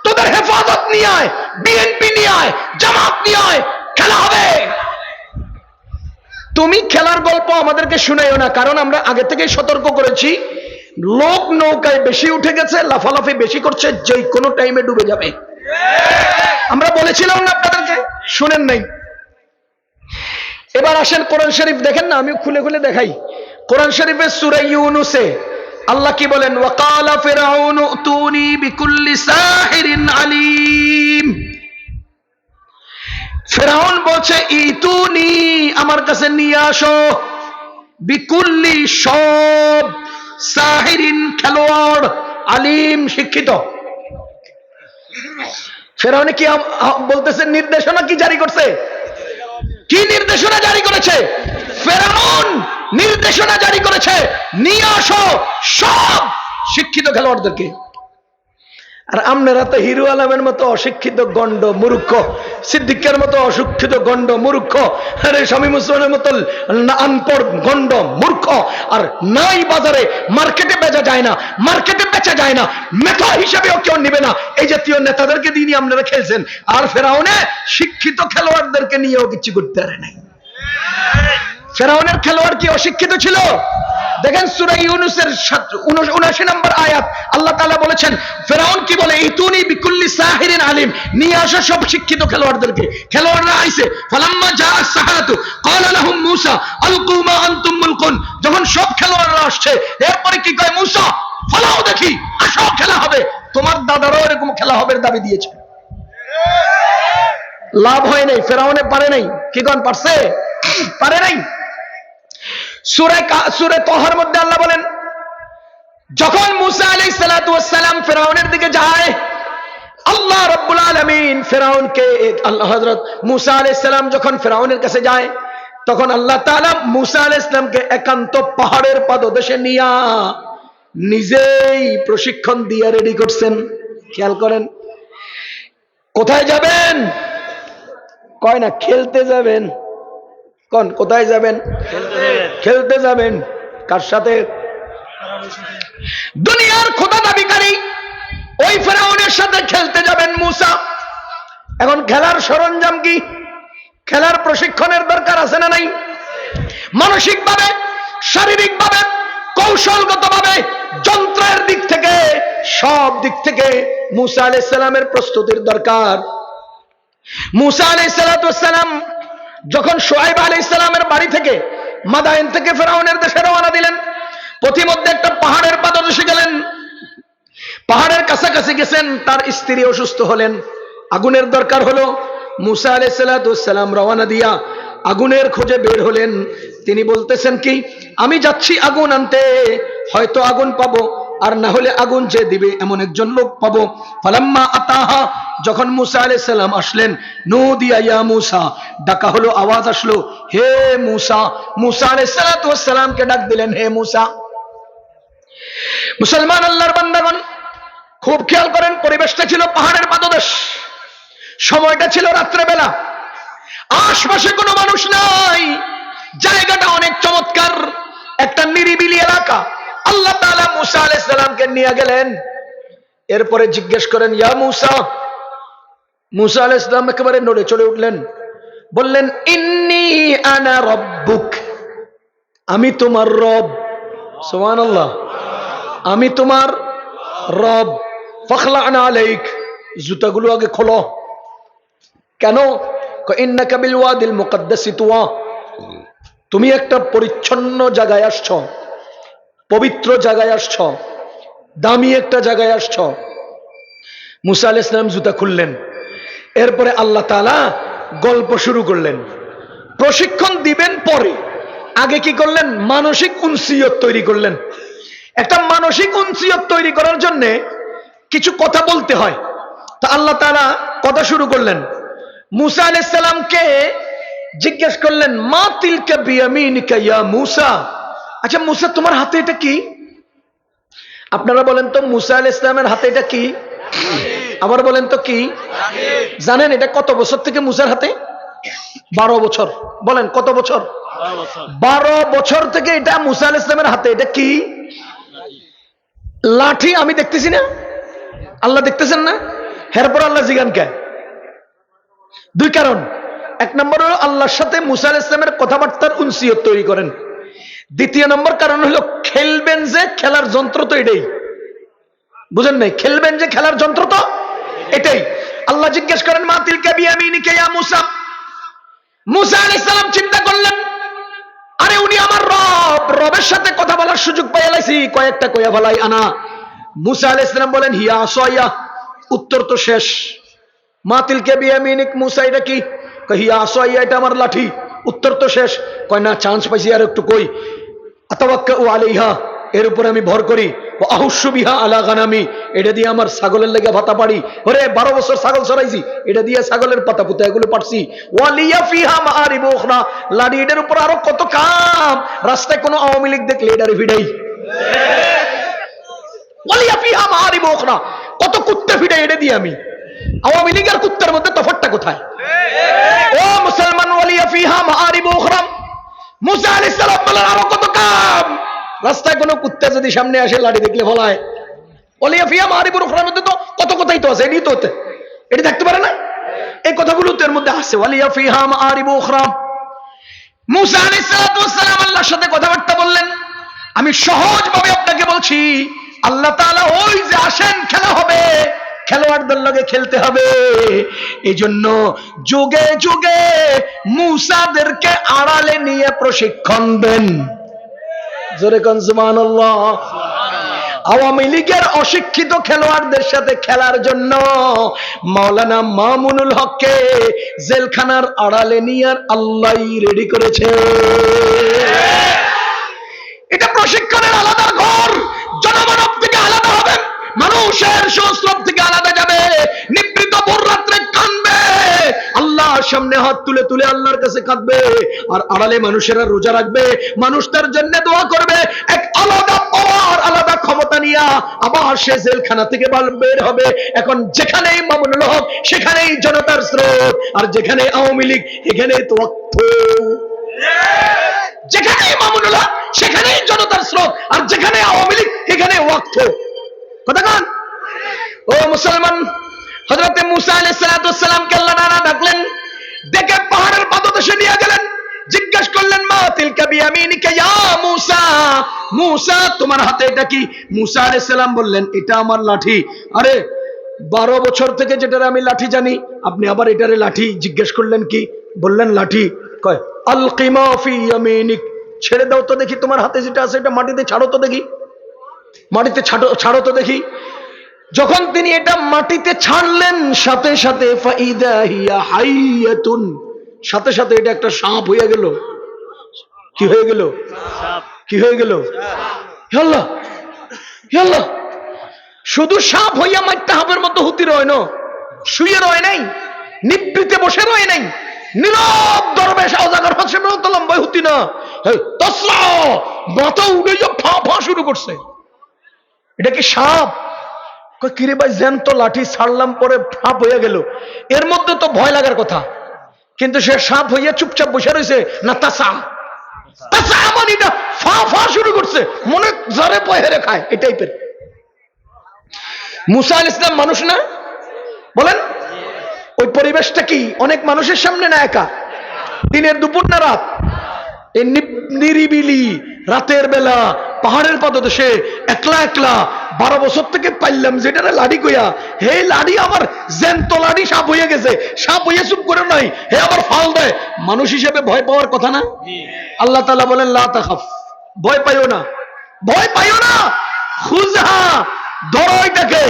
তোদের হেফাজত নিয়ে আয়, বিএনপি নিয়ে আয়, জামাত নিয়ে আয়, খেলা হবে। তুমি খেলার গল্প আমাদেরকে শুনাইও না, কারণ আমরা আগে থেকেই সতর্ক করেছি লোক নৌকায় বেশি উঠে গেছে, লাফালাফি বেশি করছে, যে কোনো টাইমে ডুবে যাবে। আমরা বলেছিলাম না আপনাদেরকে? শুনেন নাই? এবার আসেন কোরআন শরীফ দেখেন না, আমি খুলে খুলে দেখাই। কোরআন শরীফের সূরা ইউনূসে আল্লাহ কি বলেন? ওয়াকালা ফিরআউন উতুনি বিকুল্লি সাহিরিন আলিম। ফেরাউন বলছে ইতুনি, আমার কাছে নিয়ে আসো, বিকুল্লি, সব, সাহিরিন, খেলোয়াড়, আলিম, শিক্ষিত। ফেরাউন কি বলতেছে? নির্দেশনা কি জারি করছে? কি নির্দেশনা জারি করেছে? ফেরাউন নির্দেশনা জারি করেছে, নিয়ে আসো সব শিক্ষিত খেলোয়াড়দেরকে। আর আপনারা তো হিরো আলমের মতো অশিক্ষিত গন্ড মূর্খ, সিদ্দিকের মতো অশিক্ষিত গন্ড মূর্খ, আরে স্বামী মুসলমানের মতো আনপড় গন্ড মূর্খ। আর নাই বাজারে, মার্কেটে বেচা যায় না, মার্কেটে বেচা যায় চায় না, নেতা হিসেবেও কেউ নেবে না। এই জাতীয় নেতাদেরকে দিয়ে আপনারা খেলছেন, আর ফেরাউনে শিক্ষিত খেলোয়াড়দেরকে নিয়েও কিছু করতে পারে নাই। ফেরাউনের খেলোয়াড় কি অশিক্ষিত ছিল? দেখেন সূরা ইউনূসের ৭৯ নম্বর আয়াত, আল্লাহ তাআলা বলেছেন ফেরাউন কি বলে, ইতুনি বিকুল্লি সাহিরিন আলিম, নিয়ে আসো সব শিক্ষিত খেলোয়াড়দেরকে। খেলোয়াড়রা আইছে, ফালাম্মা জাআ সাহারাতু ক্বালা লাহুম মূসা আলকু মা আনতুম মুলকুন, যখন সব খেলোয়াড়রা আসছে এরপরে কি কয়, মূসা ফলাও দেখি, আসো খেলা হবে। তোমার দাদারাও এরকম খেলা হবে দাবি দিয়েছে, লাভ হয় নাই, ফেরাউনে পারে নাই। কি কোন পারছে? পারে নাই। সূরা তাহার মধ্যে আল্লাহ বলেন, যখন মূসা আলাইহিস সালাতু ওয়াস সালাম ফেরাউনের দিকে যায়, আল্লাহ রাব্বুল আলামিন ফেরাউনকে, আল্লাহ হযরত মূসা আলাইহিস সালাম যখন ফেরাউনের কাছে যায়, তখন আল্লাহ তাআলা মূসা আলাইহিস সালামকে একান্ত পাহাড়ের পাদদেশে নিয়া নিজেই প্রশিক্ষণ দিয়ে রেডি করছেন। খেয়াল করেন, কোথায় যাবেন? কয় না খেলতে যাবেন। কোন কোথায় যাবেন? খেলতে যাবেন। কার সাথে? দুনিয়ার খোদা দাবিকারী ওই ফেরাউনের সাথে খেলতে যাবেন মূসা। এখন খেলার সরঞ্জাম কি? খেলার প্রশিক্ষণের দরকার আছে না নাই? মানসিকভাবে, শারীরিকভাবে, কৌশলগতভাবে, যন্ত্রের দিক থেকে, সব দিক থেকে মূসা আলাইহিস সালামের প্রস্তুতির দরকার। মূসা আলাইহিস সালাম যখন শুআয়ব আলাইহিস সালামের বাড়ি থেকে মাদায়েন থেকে ফেরাউনের দেশে রওনা দিলেন, পথিমধ্যে একটা পাহাড়ের পাদদেশে গেলেন। পাহাড়ের কাছাকাছি গেছেন, তার স্ত্রী অসুস্থ হলেন, আগুনের দরকার হলো। মূসা আলাইহিস সালাম রওনা দিয়া আগুনের খোঁজে বের হলেন। তিনি বলতেছেন কি, আমি যাচ্ছি আগুন আনতে, হয়তো আগুন পাবো, আর না হলে আগুন যে দিবে এমন একজন লোক পাবো। ফালাম্মা আতাহা, যখন মূসা আলাইহিস সালাম আসলেন, নুদিয়া ইয়া মূসা, ডাকা হলো, আওয়াজ আসলো, হে মূসা। মূসা আলাইহিস সালামকে ডাক দিলেন, হে মূসা। মুসলমান আল্লাহর বান্দাগণ, খুব খেয়াল করেন, পরিবেশটা ছিল পাহাড়ের পাদদেশ, সময়টা ছিল রাত্রেবেলা, আশপাশে কোনো মানুষ নাই, জায়গাটা অনেক চমৎকার, একটা নিরিবিলি এলাকা। আল্লাহ তাআলা মূসা আলাইহিস সালামকে নিয়ে গেলেন। এরপরে জিজ্ঞেস করেন, ইয়া মূসা। মূসা আলাইহিস সালাম একেবারে নড়ে চড়ে উঠলেন, বললেন, ইন্নী আনা রাব্বুক, আমি তোমার রব। সুবহানাল্লাহ, আমি তোমার রব। ফাখলা'না আলাইক, জুতাগুলো আগে খোলো। কেন? ইন্নাকা বিল ওয়াদিল মুকদ্দাসি তুওয়া, তুমি একটা পরিচ্ছন্ন জায়গায় আসছো, পবিত্র জায়গায় আসছো, দামি একটা জায়গায় আসছো। মূসা আলাইহিস সালাম জুতা খুললেন। এরপরে আল্লাহ তাআলা গল্প শুরু করলেন। প্রশিক্ষণ দিবেন পরে, আগে কি করলেন? মানসিক উনসিয়ত তৈরি করলেন। একটা মানসিক উনসিয়ত তৈরি করার জন্য কিছু কথা বলতে হয়। তো আল্লাহ তাআলা কথা শুরু করলেন। মূসা আলাইহিস সালামকে জিজ্ঞেস করলেন, মা তিলকা বিয়ামিনিকা ইয়া মূসা। আচ্ছা মূসা, তোমার হাতে এটা কি? আপনারা বলেন তো, মূসা আলাইহিস সালামের হাতে এটা কি? আবার বলেন তো কি? জানেন এটা কত বছর থেকে মূসার হাতে? 12 বছর। বলেন কত বছর? 12 বছর থেকে এটা মূসা আলাইহিস সালামের হাতে। এটা কি? লাঠি। আমি দেখতেছি না, আল্লাহ দেখতেছেন না? এরপর আল্লাহ জিগান কে? 2 কারণ। 1 নম্বর হলো আল্লাহর সাথে মূসা আলাইহিস সালামের কথাবার্তার উনসিয়ত তৈরি করেন। 2 নম্বর কারণ হলো খেলবেন যে, খেলার যন্ত্র তো এটাই। বুঝেন নাই? খেলবেন যে খেলার যন্ত্র তো এটাই। আল্লাহ জিজ্ঞেস করেন, মা তিলকা বিয়ামিনিকা ইয়া মূসা। মূসা আলাইহিস সালাম চিন্তা করলেন, আরে উনি আমার রব, রবের সাথে কথা বলার সুযোগ পেয়ে লাইছি, কয়েকটা কইয়া ফেলাই আনা। মূসা আলাইহিস সালাম বলেন, হিয়া আসায়া। উত্তর তো শেষ। মা তিলকা বিয়ামিনিক, মূসা এটা কি? হিয়া আসায়া, এটা আমার লাঠি। উত্তর তো শেষ। কয় না, চান্স পাইছি আর একটু কই। আতাওয়াক্কাউ আলাইহা, এর উপরে আমি ভর করি। ও আহুশু বিহা আলা গানামি, এটা দিয়ে আমার ছাগলের লেগে ভাতা পাড়ি। ওরে 12 বছর ছাগল চড়াইছি, এটা দিয়ে ছাগলের পাতা পুতা এগুলো পারছি। ওয়ালিয়া ফিহা মাআরিবু উখরা, লাডি এটার উপর আরো কত কাম। রাস্তায় কোনো আওয়ামী লীগ দেখলে এটারে ভিড়াই। ওয়ালিয়া ফিহা মাআরিবু উখরা, কত কুত্তা ভিড়াই এটা দিয়ে আমি। আওয়ামী লীগ আর কুত্তার মধ্যে তফাৎটা কোথায়? ও মুসলমান, ওয়ালিয়া ফিহা মাআরিবু উখরা। মূসা আলাইহিস সালাম বলেন, আরো কত কাম। রাস্তায় কোনো কুত্তা যদি সামনে আসে, লাঠি দেখলে ফলায়। ওয়ালিয়া ফিহা মাআরিবুল উখরার মধ্যে তো কত কথাই তো আছে, এটাই তো হতে, এটা থাকতে পারে না? এই কথাগুলো তো এর মধ্যে আছে, ওয়ালিয়া ফিহা মাআরিবুল উখরা। মুসা আলাইহিস সালাতু ওয়াস সালাম আল্লাহর সাথে কথাবার্তা বললেন। আমি সহজভাবে আপনাকে বলছি, আল্লাহ তাআলা ওই যে আসেন খেলা হবে, খেলোয়াড়দের লগে খেলতে হবে, এই জন্য যুগে যুগে মুসাদেরকে আড়ালে নিয়ে প্রশিক্ষণ দেন। জোরে কোন সুবহানাল্লাহ। আওয়ামী লীগের অশিক্ষিত খেলোয়াড়দের সাথে খেলার জন্য মাওলানা মামুনুল হককে জেলখানার আড়ালে নিয়ে আল্লাহই রেডি করেছে। এটা প্রশিক্ষণের আলাদা ঘর, জনমানব থেকে আলাদা হবে, মানুষের সংস্রব থেকে আলাদা যাবে, নিবৃত ভোর রাত্রে কাঁদবে, আল্লাহর সামনে হাত তুলে তুলে আল্লাহর কাছে কাঁদবে, আর আড়ালে মানুষেরা রোজা রাখবে, মানুষ তার জন্য দোয়া করবে। এক আলাদা পাওয়ার, আলাদা ক্ষমতা নিয়ে আবার সে জেলখানা থেকে বের হবে। এখন যেখানেই মামুনুল হক সেখানেই জনতার স্রোত, আর যেখানে আওয়ামী লীগ এখানেই তো যেখানেই মামুনুল হক সেখানেই জনতার স্রোত, আর যেখানে আওয়ামী লীগ এখানে ওয়াক্ত। কথা কান ও মুসলমান, হযরতে মুসা আলাইহিস সালাতু ওয়াস সালামকে আল্লাহ তাআলা ডাকলেন, ডেকে পাহাড়ের পাদদেশে নিয়ে গেলেন, জিজ্ঞেস করলেন মা তিলকা বিয়ামিনিকা ইয়া মুসা, মুসা তোমার হাতে এটা কি? মুসা আলাইহিস সালাম বললেন এটা আমার লাঠি। আরে 12 বছর থেকে যেটারে আমি লাঠি জানি, আপনি আবার এটারে লাঠি জিজ্ঞেস করলেন কি? বললেন লাঠি। কয় আলকিমা ফি ইয়ামিনিক, ছেড়ে দাও তো দেখি, তোমার হাতে যেটা আছে এটা মাটিতে ছাড়ো তো দেখি, মাটিতে ছাড়ো তো দেখি। যখন তিনি এটা মাটিতে ছাড়লেন, সাথে সাথে ফাইদা হিয়া হাইয়াতুন, সাথে সাথে এটা একটা সাপ হয়ে গেল। কি হয়ে গেল? কি হয়ে গেল? আল্লাহ আল্লাহ, শুধু সাপ হইয়া মাইটা হাবের মতো হুতি রয় না, শুয়ে রয় নাই, নিবৃতে বসে রয় নাই, নীরব দরবেশ আওজাগার পাশে লম্বা হুতি না, তসরা মাথা উঠে ফা ফা শুরু করছে। এটা কি সাপ? কিরে ভাই জ্যান্ত লাঠি ছাড়লাম, পরে সাপ হয়ে গেল, এর মধ্যে তো ভয় লাগার কথা, কিন্তু সে সাপ হইয়া চুপচাপ বসে রয়েছে না। তাসা তাসা মানে এটা ফা ফা শুরু করছে, মনে জারে পয় হেরে খায়, এই টাইপের। মুসা আলাইহিস সালাম মানুষ না? বলেন ওই পরিবেশটা কি অনেক মানুষের সামনে না একা? দিনের দুপুর না রাত? এই নিরিবিলি রাতের বেলা পাহাড়ের পাদদেশে একলা একলা 12 বছর থেকে পাইলাম যেটা লাড়ি কইয়া, হে লাড়ি আমার জ্যান্ত লাড়ি সাপ হয়ে গেছে, সাপ হইয়া চুপ করে নাই, হে আবার ফাল দেয়। মানুষ হিসেবে ভয় পাওয়ার কথা না? আল্লাহ তাআলা বলেন লা তাখাফ, ভয় পাইও না, ভয় পাইও না, খুযহা ধরো এটাকে,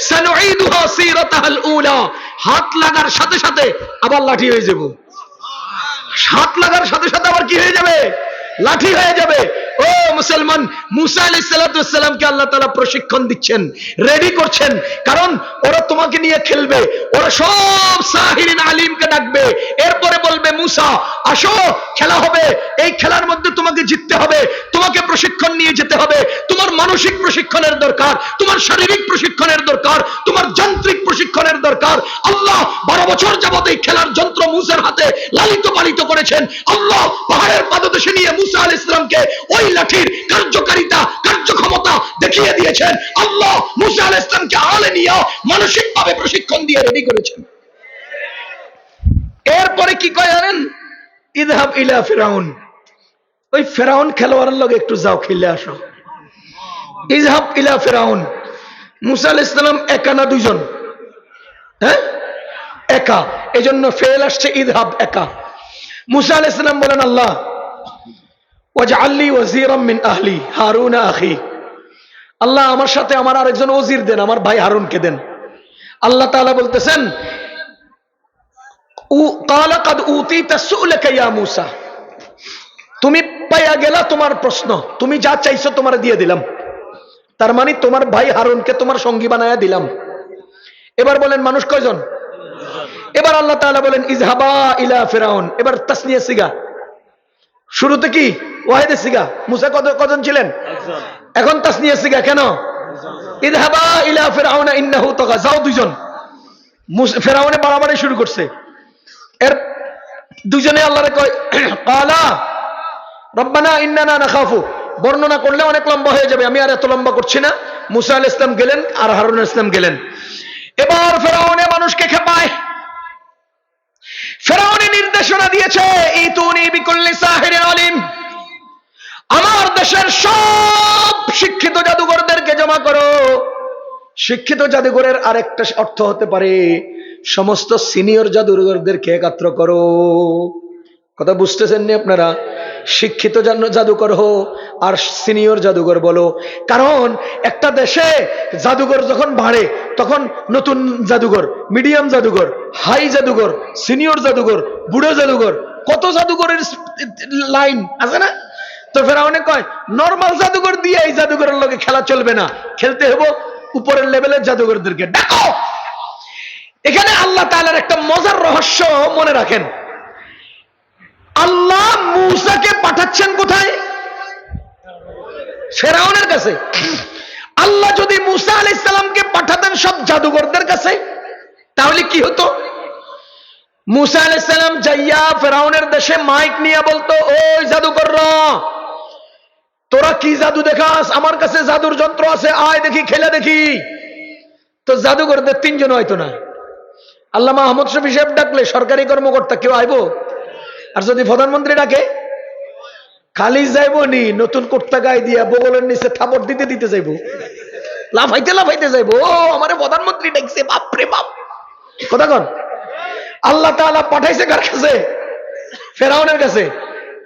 সানুঈদুহা সিরাতাহাল উলা, হাত লাগার সাথে সাথে আবার লাঠি হয়ে যাব। হাত লাগার সাথে সাথে আবার কি হয়ে যাবে? লাঠি হয়ে যাবে। ও মুসলমান, মুসা আলাইহিস সালাতু ওয়াস সালামকে আল্লাহ তাআলা প্রশিক্ষণ দিচ্ছেন, রেডি করছেন, কারণ ওরা তোমাকে নিয়ে খেলবে, ওরা সব সাহিরিন আলিমকে ডাকবে, এরপরে বলবে মুসা আসো খেলা হবে, এই খেলার মধ্যে তোমাকে জিততে হবে, তোমাকে প্রশিক্ষণ নিয়ে যেতে হবে, তোমার মানসিক প্রশিক্ষণের দরকার, তোমার শারীরিক প্রশিক্ষণের দরকার, তোমার যান্ত্রিক প্রশিক্ষণের দরকার। আল্লাহ 12 বছর যাবত এই খেলার যন্ত্র মুসার হাতে লালিত পালিত করেছেন। আল্লাহ পাহাড়ের পাদদেশে নিয়ে মুসা আলাইহিস সালামকে ওই লাঠির কার্যকারিতা, কার্যক্ষমতা দেখিয়ে দিয়েছেন। আল্লাহ মুসা আলাইহিস সালামকে আড়ালে নিয়ে মানসিকভাবে প্রশিক্ষণ দিয়ে রেডি করেছেন। এরপরে কি কয় জানেন? ইযহাব ইলা ফিরাউন, ওই ফেরাউন খেলোয়াড়ের লগে একটু যাও, খেলে আসো। ইযহাব ইলা ফিরাউন, মুসা আলাইহিস সালাম একা না দুইজন? হ্যাঁ একা, এজন্য ফেল আসছে ইযহাব, একা। মুসা আলাইহিস সালাম বলেন আল্লাহ ওয়াজআলনি ওয়াজিরাম মিন আহলি হারুন আখি, আল্লাহ আমার সাথে আমার আরেকজন ওজির দেন, আমার ভাই হারুনকে দেন। আল্লাহ তাআলা বলতেছেন ক্বালা ক্বাদ উতিতা সু'লাকা ইয়া মুসা, তুমি পাইয়া গেলা তোমার প্রশ্ন, তুমি যা চাইছো তোমার দিয়ে দিলাম, তার মানে তোমার ভাই হারুনকে তোমার সঙ্গী বানায়া দিলাম। এবার বলেন মানুষ কয়জন? এবার আল্লাহ তাআলা বলেন ইযহাবা ইলা ফিরাউন, এবার তাসনিয়া সিগা, শুরুতে কি ওয়াহিদে সিগা, মুসা কজন ছিলেন? এখন তাসনিয়া সিগা কেন? ইযহাবা ইলা ফিরাউন ইন্নাহু তাগা, যাও দুইজন। ফিরাউনে বাড়াবাড়ি শুরু করছে, এর দুইজনে আল্লাহরে কয় ক্বালা রব্বানা ইন্নানা নাখাফু, বর্ণনা করলে অনেক লম্বা হয়ে যাবে, আমি আর এত লম্বা করছি না। মুসা আলাইহিস সালাম গেলেন আর হারুন আলাইহিস সালাম গেলেন। এবার ফেরাউনে মানুষকে খেপায়। ফেরাউনে নির্দেশনা দিয়েছে, ইতুনি বিকুল্লি সাহিরিন আলিম, আমার দেশের সব শিক্ষিত জাদুঘরদেরকে জমা করো। শিক্ষিত জাদুঘরের আরেকটা অর্থ হতে পারে সমস্ত সিনিয়র জাদুঘরদেরকে একত্র করো। কথা বুঝতেছেন নি আপনারা? শিক্ষিত জাদুকর হো আর সিনিয়র জাদুঘর বলো, কারণ একটা দেশে জাদুঘর যখন বাড়ে তখন নতুন জাদুঘর, মিডিয়াম জাদুঘর, হাই জাদুঘর, সিনিয়র জাদুঘর, বুড়ো জাদুঘর, কত জাদুঘরের লাইন আছে না? তো ফেরাউনে কয় নরমাল জাদুঘর দিয়ে এই জাদুঘরের লোকে খেলা চলবে না, খেলতে হবে উপরের লেভেলের জাদুঘরদেরকে ডাকো। এখানে আল্লাহ তাআলার একটা মজার রহস্য মনে রাখেন। আল্লাহ মূসাকে পাঠাচ্ছেন কোথায়? ফেরাউনের কাছে। আল্লাহ যদি মূসা আলাইহিস সালামকে পাঠাতেন সব জাদুঘরদের কাছে, তাহলে কি হতো? মূসা আলাইহিস সালাম যাইয়া ফেরাউনের দেশে মাইক নিয়ে বলতো, ওই জাদুকররা, তোরা কি জাদু দেখাস? আমার কাছে জাদুর যন্ত্র আছে, আয় দেখি, খেলে দেখি। তো জাদুঘরদের তিনজন হয়তো না। আল্লাহ মাহমুদ শফি সাহেব ডাকলে সরকারি কর্মকর্তা কেউ আইব? আর যদি প্রধানমন্ত্রী ডাকে খালি যাইব নি, নতুন কুর্তা গায়ে দিয়া বগলের নিচে থাপড় দিতে দিতে যাইব, লাফাইতে লাফাইতে যাইব, ও আমারে প্রধানমন্ত্রী ডাকছে, বাপরে বাপ। কথা কন। আল্লাহ তাআলা পাঠাইছে কার কাছে? ফেরাউনের কাছে।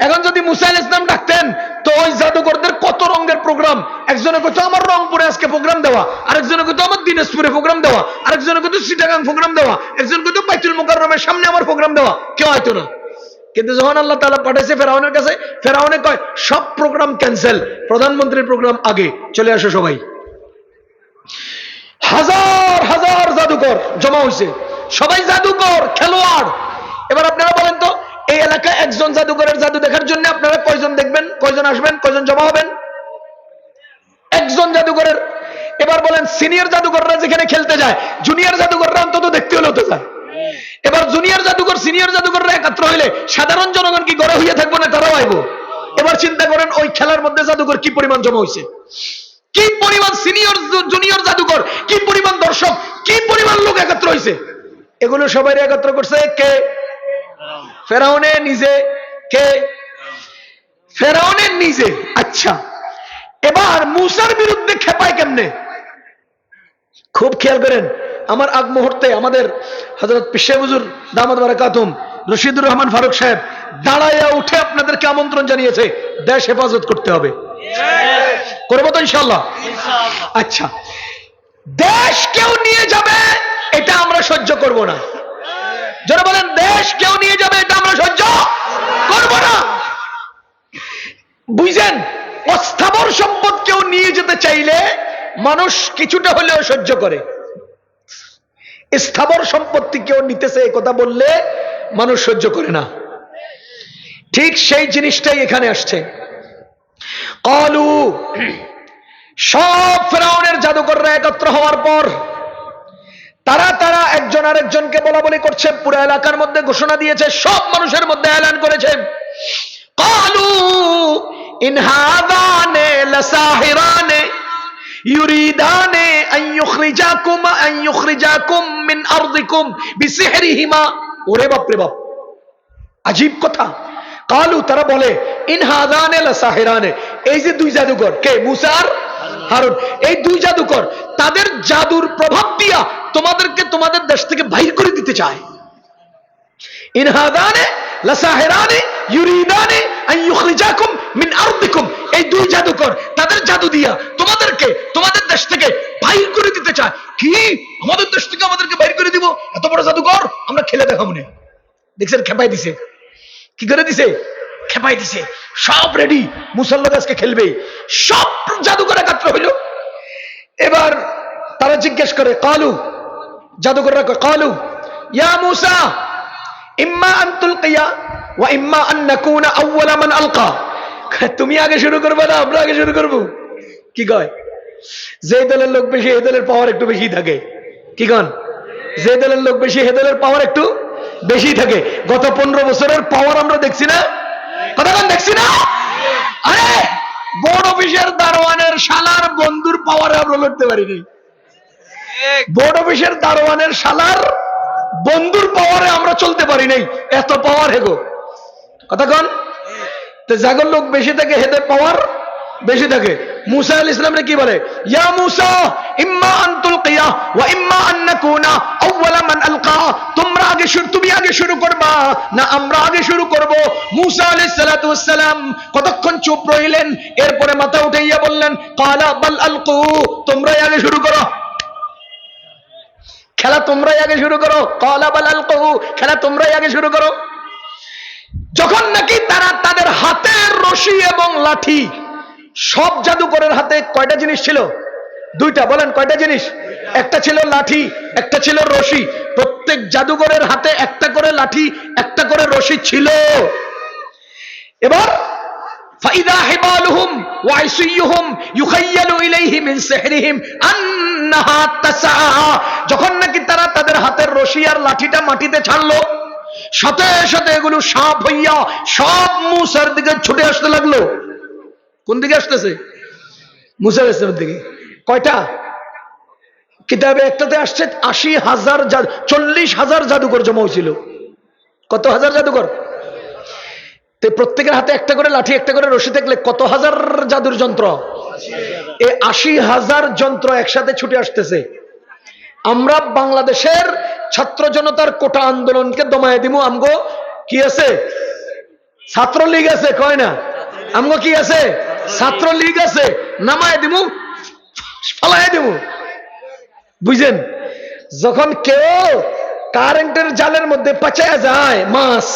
এখন যদি মূসা আলাইহিস সালাম ডাকতেন তো ওই জাদুঘরদের কত রঙের প্রোগ্রাম, একজনে কইতো আমার রংপুরে আজকে প্রোগ্রাম দেওয়া, আরেকজনে কইতো আমার দিনাজপুরে প্রোগ্রাম দেওয়া, আরেকজনে কইতো চিটাগাং প্রোগ্রাম দেওয়া, একজন কইতো বাইতুল মুকাররমের সামনে আমার প্রোগ্রাম দেওয়া, কেউ হয়তো না। কিন্তু যখন আল্লাহ তাআলা পাঠাইছে ফেরাউনের কাছে, ফেরাউনে কয় সব প্রোগ্রাম ক্যান্সেল, প্রধানমন্ত্রীর প্রোগ্রাম আগে, চলে আসো সবাই। হাজার হাজার জাদুকর জমা হয়েছে, সবাই জাদুকর, খেলোয়াড়। এবার আপনারা বলেন তো, এই এলাকায় একজন জাদুকরের জাদু দেখার জন্য আপনারা কয়জন দেখবেন, কয়জন আসবেন, কয়জন জমা হবেন? একজন জাদুকরের। এবার বলেন সিনিয়র জাদুকররা যেখানে খেলতে যায়, জুনিয়র জাদুকররা অন্তত দেখতে হলেও তো যায়। এবার জুনিয়র জাদুকর সিনিয়র জাদুকররা একত্র হইলে সাধারণ জনগণ কি ঘরে হইয়া থাকবো না? তারাও আইব। এবার চিন্তা করেন ওই খেলার মধ্যে জাদুকর কি পরিমাণ জমা হয়েছে, কি পরিমাণ সিনিয়র জুনিয়র জাদুকর, কি পরিমাণ দর্শক, কি পরিমাণ লোক একত্র হয়েছে। এগুলো সবাই একত্র করছে কে? ফেরাউনে নিজে। কে? ফেরাউনে নিজে। আচ্ছা, এবার মূসার বিরুদ্ধে খেপায় কেমনে? খুব খেয়াল করেন। আমার আগ মুহূর্তে আমাদের হযরত পীর সাহেব হুজুর দামাত বারাকাতুম রশিদুর রহমান ফারুক সাহেব দাঁড়াইয়া উঠে আপনাদেরকে আমন্ত্রণ জানিয়েছে, দেশ হেফাজত করতে হবে। করবো তো ইনশাআল্লাহ? আচ্ছা, দেশ কেউ নিয়ে যাবে এটা আমরা সহ্য করব না। যারা বলেন দেশ কেউ নিয়ে যাবে এটা আমরা সহ্য করব না। বুঝেন, অস্থাবর সম্পদ কেউ নিয়ে যেতে চাইলে মানুষ কিছুটা হলেও সহ্য করে, স্থাবর সম্পত্তি কেউ নিতেছে এই কথা বললে মানুষ সহ্য করে না। ঠিক সেই জিনিসটাই এখানে আসছে। ক্বালু, সব ফেরাউনের জাদুকররা একত্র হওয়ার পর তারা একজন আরেকজনকে বলা বলি করছে, পুরো এলাকার মধ্যে ঘোষণা দিয়েছে, সব মানুষের মধ্যে এলান করেছে, ক্বালু ইন হাযানে লাসাহিরানে ইউরিদানে আন ইউখরিজাকুম মিন আরদিকুম বিসিহরিহিমা। ওরে বাপ রে বাপ, আজীব কথা। কালু, তারা বলে, ইন হাযানে লাসাহিরানে, এই যে দুই জাদুকর, কে? মূসা আর হারুন, এই দুই জাদুকর তাদের জাদুর প্রভাব দিয়া তোমাদেরকে তোমাদের দেশ থেকে বাইর করে দিতে চায়। ইন হাযানে লাসাহিরানে ইউরিদানে আন ইউখরিজাকুম মিন আরদিকুম, এই দুই জাদুকর তাদের জাদু দিয়া তোমাদেরকে তোমাদের দেশ থেকে বাইর করে দিতে চায়। কি? আমাদের দেশ থেকে আমাদেরকে বাইর করে দিব? এত বড় জাদুকর, আমরা খেলে দেখাবো না। দেখছেন, খেপাই দিছে। কি করে দিছে? খেপাই দিছে। সব রেডি, মুসল্লাদ আজকে খেলবে। সব জাদুকর একত্র হইল। এবার তারা জিজ্ঞেস করে, কালু, জাদুকররা কয়, কালু ইয়া মূসা ইম্মা আন তুলকিয়া ওয়া ইম্মা আন নাকুনা আউওয়ালা মান আলকা। তুমি আগে শুরু করবে না আমরা আগে শুরু করব? কি কয়? যে দলের লোক বেশি এই দলের পাওয়ার একটু বেশি থাকে। কি কন? যে দলের লোক বেশি এই দলের পাওয়ার একটু বেশি থাকে। গত 15 বছরের পাওয়ার আমরা দেখছি না? কথা কন, দেখছি না? আরে বোর্ড অফিসের দারোয়ানের শালার বন্ধুর পাওয়ারে আমরা লড়তে পারিনি। বোর্ড অফিসের দারোয়ানের শালার বন্ধুর পাওয়ারে আমরা চলতে পারি নাই, এত পাওয়ার হেগো। কথা কন, তো জাগর লোক বেশি থাকে হেদের পাওয়ার বেশি থাকে। মুসা আলাইহিস সালামরে কি বলে, ইয়া মুসা ইম্মা আন তুলকিয়া ওয়া ইম্মা আন নাকুনা আউওয়ালা মান আলকা, তোমরা আগে শুরু, তুমি আগে শুরু করবা না আমরা আগে শুরু করব। মুসা আলাইহিস সালাতু ওয়াস সালাম কতক্ষণ চুপ রইলেন, এরপরে মাথা উঠাইয়া বললেন, ক্বালা বাল আলকু, তোমরাই আগে শুরু করো, খেলা তোমরাই আগে শুরু করো। ক্বালা বাল আলকু, খেলা তোমরাই আগে শুরু করো। যখন নাকি তারা তাদের হাতের রশি এবং লাঠি, সব জাদুকরের হাতে কয়টা জিনিস ছিল? দুইটা। বলেন কয়টা জিনিস? একটা ছিল লাঠি, একটা ছিল রশি। প্রত্যেক জাদুকরের হাতে একটা করে লাঠি, একটা করে রশি ছিল। এবার ফাইদা হিবালুহুম ওয়া ইসিয়ুহুম ইউখায়্যালু ইলাইহি মিন সিহরিহিম আন্নাহা তাসআ, যখন নাকি তারা তাদের হাতের রশি আর লাঠিটা মাটিতে ছাড়লো, সাথে সাথে এগুলো সাপ হইয়া সব মুসার দিকে ছুটে আসতে লাগলো। কোন দিকে আসতেছে? মুসা আলাইহিস সালামের দিকে। কয়টা? কিতাবে একটাতে আসছে ৮০,০০০, ৪০,০০০ জাদুকর জমা হয়েছিল। কত হাজার জাদুকর? তো প্রত্যেকের হাতে একটা করে লাঠি, একটা করে রশি থাকলে কত হাজার জাদুর যন্ত্র? এই ৮০,০০০ যন্ত্র একসাথে ছুটে আসতেছে। আমরা বাংলাদেশের ছাত্র জনতার কোটা আন্দোলনকে দমায় দিব। আমগো কি আছে? ছাত্রলীগ আছে, কয় না? আমগো কি আছে? ছাত্রলীগ আছে। নামায় দিব, ফালাই দিব। বুঝছেন? যখন কেউ কারেন্টের জালের মধ্যে পাচায়া যায় মাছ,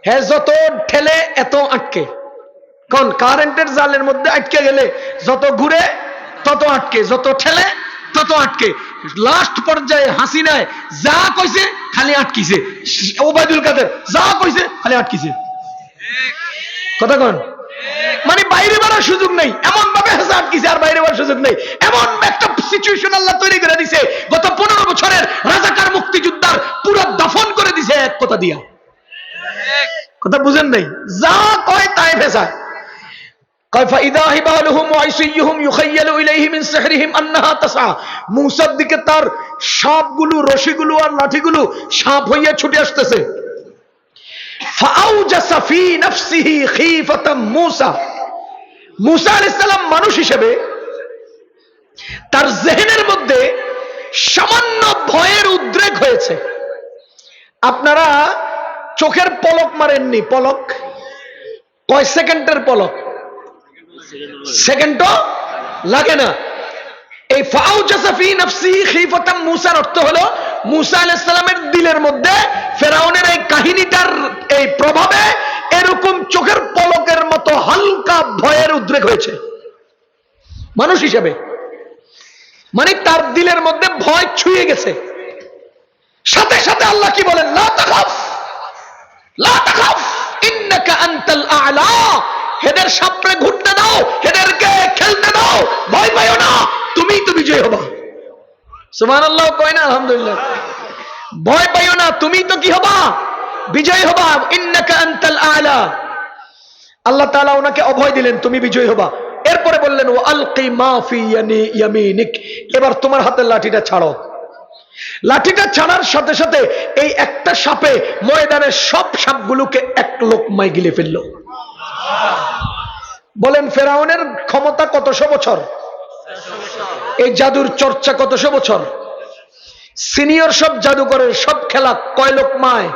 হ্যাঁ, যত ঠেলে এত আটকে। কোন কারেন্টের জালের মধ্যে আটকে গেলে যত ঘুরে তত আটকে, যত ঠেলে তত আটকে। লাস্ট পর্যায়ে হাসিনায় যা কইছে খালি আটকিছে, ওবায়দুল কাদের যা কইছে খালি আটকিছে। কথা কন, মানে বাইরে বাড়ার সুযোগ নেই, এমন ভাবে হাসা আটকিছে, আর বাইরে বাড়ার সুযোগ নেই। এমন একটা সিচুয়েশন আল্লাহ তৈরি করে দিছে, গত 15 বছরের রাজাকার মুক্তিযোদ্ধার পুরো দফন করে দিছে এক কথা দিয়া। কথা বুঝেন নাই? যা কয় তাই ফেসা। মুসার দিকে তার সাপগুলো, রশিগুলো আর লাঠিগুলো সাপ হইয়া ছুটে আসতেছে। মুসা আলাইহিস সালাম মানুষ হিসেবে তার জেহেনের মধ্যে সামান্য ভয়ের উদ্রেক হয়েছে। আপনারা চোখের পলক মারেননি? পলক কয় সেকেন্ডের পলক? সেকেন্ডও লাগে না। এই ফাউজাসা ফি নাফসিহি খিফাতাম মুসার অর্থ হলো মুসা আলাইহিস সালামের দিলের মধ্যে ফেরাউনের এই কাহিনীটার এই প্রভাবে এরকম চোখের পলকের মতো হালকা ভয়ের উদ্রেক হয়েছে মানুষ হিসেবে। মানে তার দিলের মধ্যে ভয় ছুঁয়ে গেছে। সাথে সাথে আল্লাহ কি বলেন? লা তাখাফ, লা তাখাফ ইন্নাকা আনতাল আ'লা, হেদের সাপড়ে ঘুরতে দাও, হেদেরকে খেলতে দাও, ভয় পাইও না, তুমি তো বিজয় হবা। সুবহানাল্লাহ কয় না? আলহামদুলিল্লাহ। ভয় পাইও না, তুমি তো কি হবা? বিজয় হবা। ইন্নাকা আনতাল আ'লা, আল্লাহ তাআলা ওনাকে অভয় দিলেন, তুমি বিজয় হবা। এরপরে বললেন ওয়া আলকি মা ফি ইয়ামিনিক, এবার তোমার হাতের লাঠিটা ছাড়ো। লাঠিটা ছাড়ার সাথে সাথে এই একটা সাপে ময়দানের সব সাপগুলোকে এক লোকমায় গিলে ফেলল। বলেন ফেরাউনের ক্ষমতা কতশো বছর? এই জাদুর চর্চা কতশো বছর? সিনিয়র সব জাদুকরের সব খেলা কয় লোকমায়?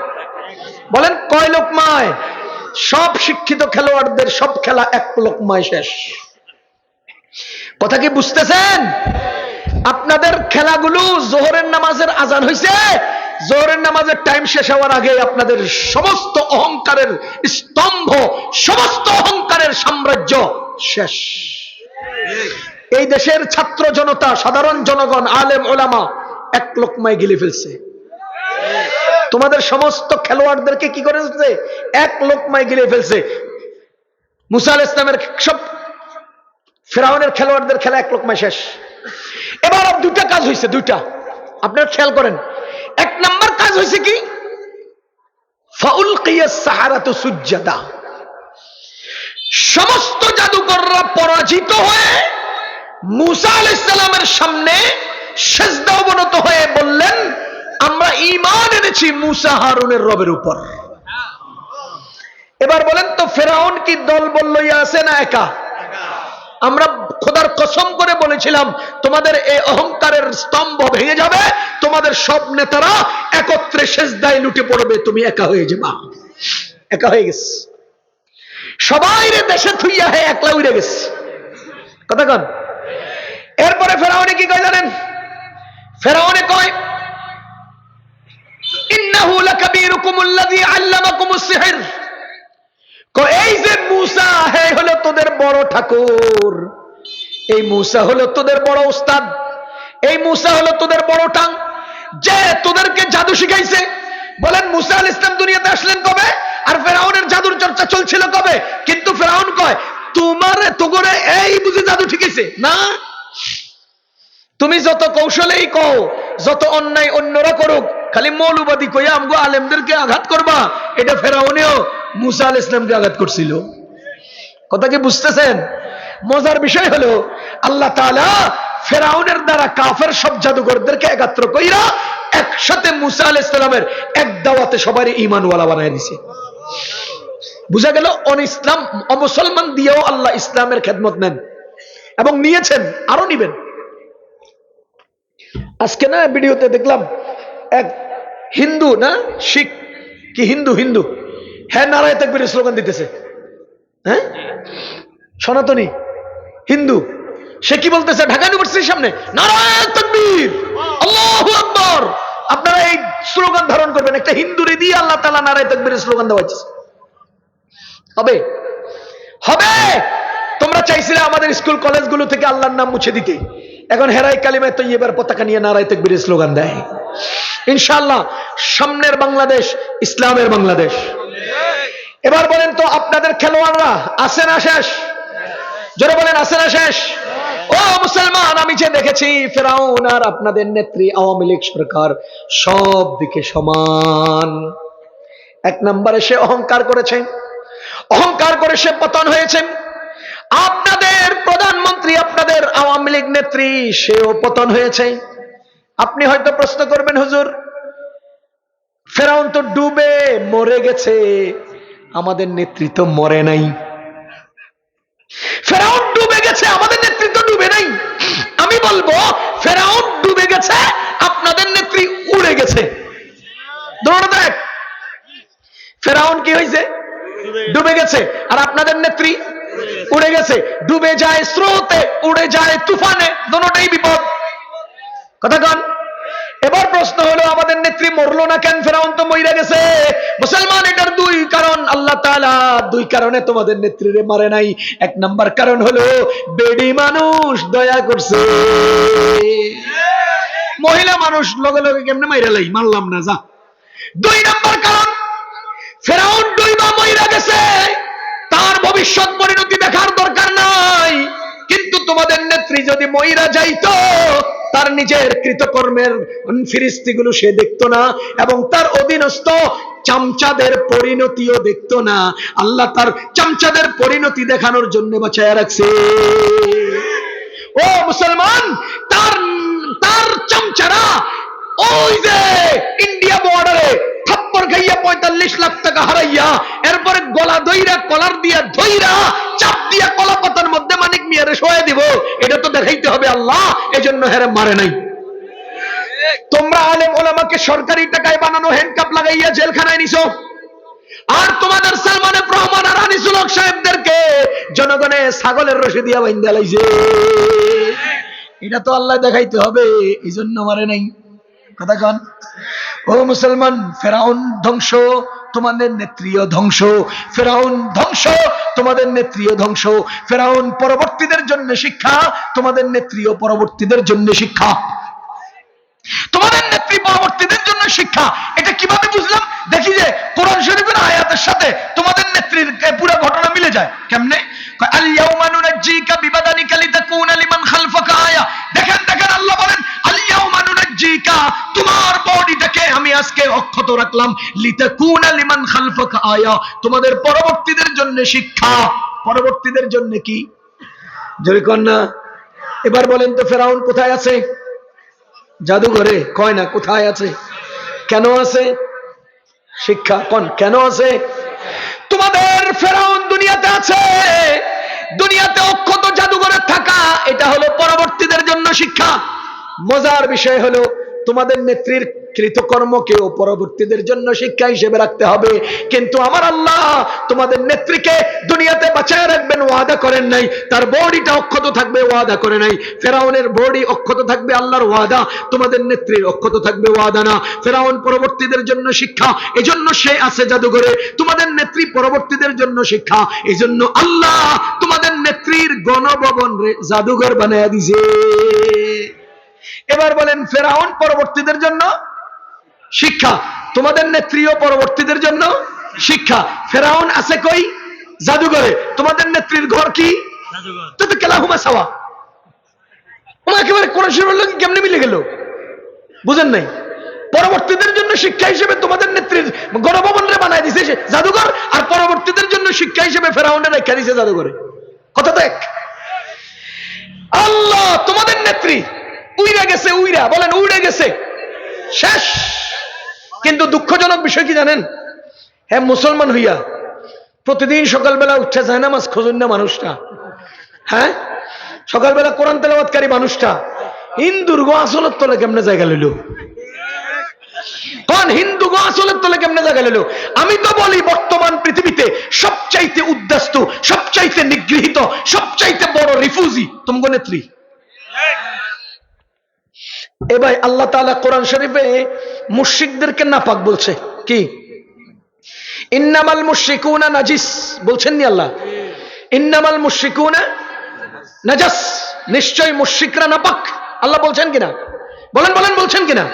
বলেন কয় লোকমায়? সব শিক্ষিত খেলোয়াড়দের সব খেলা এক লোকমায় শেষ। কথা কি বুঝতেছেন? আপনাদের খেলাগুলো জোহরের নামাজের আজান হয়েছে, জোহরের নামাজের টাইম শেষ হওয়ার আগে আপনাদের সমস্ত অহংকারের স্তম্ভ, সমস্ত অহংকারের সাম্রাজ্য শেষ। এই দেশের ছাত্র জনতা, সাধারণ জনগণ, আলেম ওলামা এক লোকমায় গিলে ফেলছে। তোমাদের সমস্ত খেলোয়াড়দেরকে কি করে ফেলছে? এক লোকমায় গিলে ফেলছে। মুসা আলাইহিস সালামের সব ফেরাউনের খেলোয়াড়দের খেলা এক লোকমায় শেষ। এবার দুইটা কাজ হয়েছে, দুইটা আপনারা খেয়াল করেন। এক নাম্বার কাজ হয়েছে কি? ফাউলকিয়াস সাহারাতু সুজদা, সমস্ত জাদুকররা পরাজিত হয়ে মূসা আলাইহিস সালামের সামনে সিজদা অবনত হয়ে বললেন, আমরা ঈমান এনেছি মূসা হারুনের রবের উপর। এবার বলেন তো, ফেরাউন কি দল বল লইয়া আছে না একা? আমরা খোদার কসম করে বলেছিলাম, তোমাদের এই অহংকারের স্তম্ভ ভেঙে যাবে, তোমাদের সব নেতারা একত্রে সিজদায় লুটে পড়বে, তুমি একা হয়ে যাবা। একা হয়ে গেছে, সবাই রে দেশে থুইয়া হে একলা উড়ে গেছে। কথা কন। এরপরে ফেরাউনে কি কয় জানেন? ফেরাউনে কয়, ইন্নাহু লাকাবীরুকুমুল্লাযী আল্লামাকুমুস সিহর। এই যে মূসা, হে হলো তোদের বড় ঠাকুর, এই মূসা হলো তোদের বড় উস্তাদ, এই মূসা হলো তোদের বড় টাং, যে তোদেরকে জাদু শিখাইছে। বলেন মূসা আলাইহিস সালাম দুনিয়াতে আসলেন কবে? আর ফেরাউনের জাদুর চর্চা চলছিল কবে? কিন্তু ফেরাউন কয়, তোমারে তো করে এই বুঝি জাদু শিখাইছে না? তুমি যত কৌশলেই কও, যত অন্যায় অন্যরা করুক, খালি মৌলবাদী কইয়া আমগো আলেমদেরকে আঘাত করবা, এটা ফেরাউনেও মূসা আলাইহিস সালামকে আঘাত করছিল। কথা কি বুঝতেছেন? মজার বিষয় হলো, আল্লাহ তাআলা ফেরাউনের দ্বারা কাফের সব জাদুকরদেরকে একত্র কইরা একসাথে মূসা আলাইহিস সালামের এক দাওয়াতে সবারই ঈমানওয়ালা বানায় দিয়েছে। বুঝা গেল, ইসলাম অমুসলমান দিয়েও আল্লাহ ইসলামের খেদমত নেন এবং নিয়েছেন, আরো নিবেন। আজকে না ভিডিওতে দেখলাম এক হিন্দু না শিখ কি হিন্দু হ্যাঁ নারায়ে তাকবীরের স্লোগান দিতেছে। হ্যাঁ, সনাতনী হিন্দু, সে কি বলতেছে ঢাকা ইউনিভার্সিটির সামনে, নারায়ে তাকবীর, আল্লাহু আকবার। আপনারা এই স্লোগান ধারণ করবেন, একটা হিন্দুরে দিয়ে আল্লাহ তাআলা নারায়ে তাকবীরের স্লোগান দেওয়াচ্ছে। হবে হবে। তোমরা চাইছিলে আমাদের স্কুল কলেজগুলো থেকে আল্লাহর নাম মুছে দিতে, এখন হেরাই কালিমায়ে তৈয়্যিবার পতাকা নিয়ে নারায়ে তাকবীরের স্লোগান দেয়। ইনশাআল্লাহ সামনের বাংলাদেশ ইসলামের বাংলাদেশ। এবার বলেন তো, আপনাদের খেলোয়াড়রা আছে না শেষ? জোরে বলেন, আছে না শেষ? ও মুসলমান, আমি যে দেখেছি ফেরাউন আর আপনাদের নেত্রী আওয়ামী লীগ সরকার সব দিকে সমান। এক নম্বরে সে অহংকার করেছে, অহংকার করে সে পতন হয়েছে। আপনাদের প্রধানমন্ত্রী, আপনাদের আওয়ামী লীগ নেত্রী, সেও পতন হয়েছে। আপনি হয়তো প্রশ্ন করবেন, হুজুর ফেরাউন তো ডুবে মরে গেছে, আমাদের নেত্রী তো মরে নাই। ফেরাউন ডুবে গেছে, আমাদের নেত্রী তো ডুবে নাই। আমি বলবো, ফেরাউন ডুবে গেছে, আপনাদের নেত্রী উড়ে গেছে। দৌড় দেখ, ফেরাউন কি হয়েছে? ডুবে গেছে, আর আপনাদের নেত্রী উড়ে গেছে। ডুবে যায় স্রোতে, উড়ে যায় তুফানে, দুটোটাই বিপদ। কথা কন। এবার প্রশ্ন হলো, আমাদের নেত্রী মরলো না কেন? ফেরাউন তো মইরা গেছে। মুসলমান, এটার দুই কারণ। আল্লাহ তাআলা দুই কারণে তোমাদের নেত্রীরে মারে নাই। এক নাম্বার কারণ হলো, বেডি মানুষ দয়া করছে। মহিলা মানুষ লগে লগে কেমনে মাইরা লাই, মারলাম না যা। দুই নাম্বার কারণ, ফেরাউন ডুইবা মইরা গেছে, তার ভবিষ্যৎ পরিণতি দেখার দরকার নাই। কিন্তু তোমাদের নেত্রী যদি মইরা যাইতো, তার নিজের কৃতকর্মের ফিরিস্তিগুলো সে দেখতো না, এবং তার অধীনস্থ চামচাদের পরিণতিও দেখতো না। আল্লাহ তার চামচাদের পরিণতি দেখানোর জন্য বাঁচায়া রাখছে। ও মুসলমান, তার চামচারা ওই যে ইন্ডিয়া বর্ডারে থাপ্পড় খাইয়া 45 লাখ টাকা হারাইয়া, এরপরে গলা দইরা কলার দিয়া ধইরা চাপ দিয়া কলা পাতার মধ্যে মানিক মিয়ারে শোয়া দিব, এটা তো দেখাইতে হবে আল্লাহ, এজন্য হেরে মারে নাই। তোমরা আলেম ওলামাকে সরকারি টাকায় বানানো হ্যান্ডকাপ লাগাইয়া জেলখানায় নিছো, আর তোমাদের সালমান এফ রহমান আর আনিসুল হক সাহেবদেরকে জনগণে ছাগলের রশি দিয়া বাইন্ধা লাইছে। এটা তো আল্লাহ দেখাইতে হবে, এই জন্য মারে নাই। কথা কন। ও মুসলমান, ফেরাউন ধ্বংস, তোমাদের নেত্রীও ধ্বংস। ফেরাউন ধ্বংস, তোমাদের নেত্রীও ধ্বংস। ফেরাউন পরবর্তীদের জন্য শিক্ষা, তোমাদের নেত্রীও পরবর্তীদের জন্য শিক্ষা। তোমাদের নেত্রী পরবর্তীদের জন্য শিক্ষা। এটা কিভাবে বুঝলাম? দেখি যে কোরআন শরীফের আয়াতের সাথে তোমাদের নেত্রীর পুরো ঘটনা মিলে যায়। কেমনে? আল ইয়াউমা নুনাজ্জিকা বিবাদানিকা লিতাকুনা লিমান খালফাকা আয়া। দেখেন আল্লাহ বলেন, আল ইয়াউমা নুনাজ্জিকা, তোমার বডিটাকে আমি আজকে অক্ষত রাখলাম, লিতাকুনা লিমান খালফাকা আয়া, তোমাদের পরবর্তীদের জন্য শিক্ষা। পরবর্তীদের জন্য কি? জোরে কন না। এবার বলেন তো ফেরাউন কোথায় আছে? জাদুঘরে। কয় না, কোথায় আছে? কেন আছে? শিক্ষা। কোন কেন আছে? তোমাদের ফেরাউন দুনিয়াতে আছে, দুনিয়াতে অক্ষত জাদুঘরে থাকা, এটা হলো পরবর্তীদের জন্য শিক্ষা। মজার বিষয় হলো তোমাদের নেত্রীর কৃতকর্মকেও পরবর্তীদের জন্য শিক্ষা হিসেবে রাখতে হবে। কিন্তু আমার আল্লাহ তোমাদের নেত্রীকে দুনিয়াতে বাঁচায় রাখবেন ওয়াদা করেন নাই, তার বডিটা অক্ষত থাকবে ওয়াদা করে নাই। ফেরাউনের বডি অক্ষত থাকবে আল্লাহর ওয়াদা, তোমাদের নেত্রীর অক্ষত থাকবে ওয়াদা না। ফেরাউন পরবর্তীদের জন্য শিক্ষা, এজন্য সে আছে জাদুঘরে। তোমাদের নেত্রী পরবর্তীদের জন্য শিক্ষা, এজন্য আল্লাহ তোমাদের নেত্রীর গণভবন জাদুঘর বানায় দিছে। এবার বলেন ফেরাউন পরবর্তীদের জন্য শিক্ষা, তোমাদের নেত্রীও পরবর্তীদের জন্য শিক্ষা। ফেরাউন আছে কই? জাদুঘরে। তোমাদের নেত্রীর ঘর কি? তো কেলাহুমা সাওয়া। একেবারে কোরআন শরীফের লোক কেমনে মিলে গেল? বুঝেন নাই? পরবর্তীদের জন্য শিক্ষা হিসেবে তোমাদের নেত্রীর গণভবনরে বানায় দিছে জাদুঘর, আর পরবর্তীদের জন্য শিক্ষা হিসেবে ফেরাউনের রেখা দিছে জাদুঘরে। কথা দেখ, আল্লাহ তোমাদের নেত্রী উইরা গেছে, উইরা বলেন উইড়ে গেছে, শেষ। কিন্তু দুঃখজনক বিষয় কি জানেন? হ্যাঁ, মুসলমান হইয়া প্রতিদিন সকালবেলা উঠে যায় নামাজ খোঁজেন না মানুষটা, হ্যাঁ সকালবেলা কোরআন তেলাওয়াতকারী মানুষটা হিন্দুর গো আসলের তলে কেমনে জায়গা লইল? কোন হিন্দু গো আসলের তলে কেমনে জায়গা লইল? আমি তো বলি বর্তমান পৃথিবীতে সবচাইতে উদ্দাস্ত, সবচাইতে নিগৃহীত, সবচাইতে বড় রিফিউজি তোমাগো নেত্রী। এবার আল্লাহ তাআলা কোরআন শরীফে মুশরিকদেরকে নাপাক বলছে। কি? ইন্নামাল মুশরিকুনা নাজিস বলছেন নি আল্লাহ? ইন্নামাল মুশরিকুনা নাজাস, নিশ্চয় মুশরিকরা নাপাক। আল্লাহ বলছেন কিনা? বলেন বলেন, বলছেন কিনা?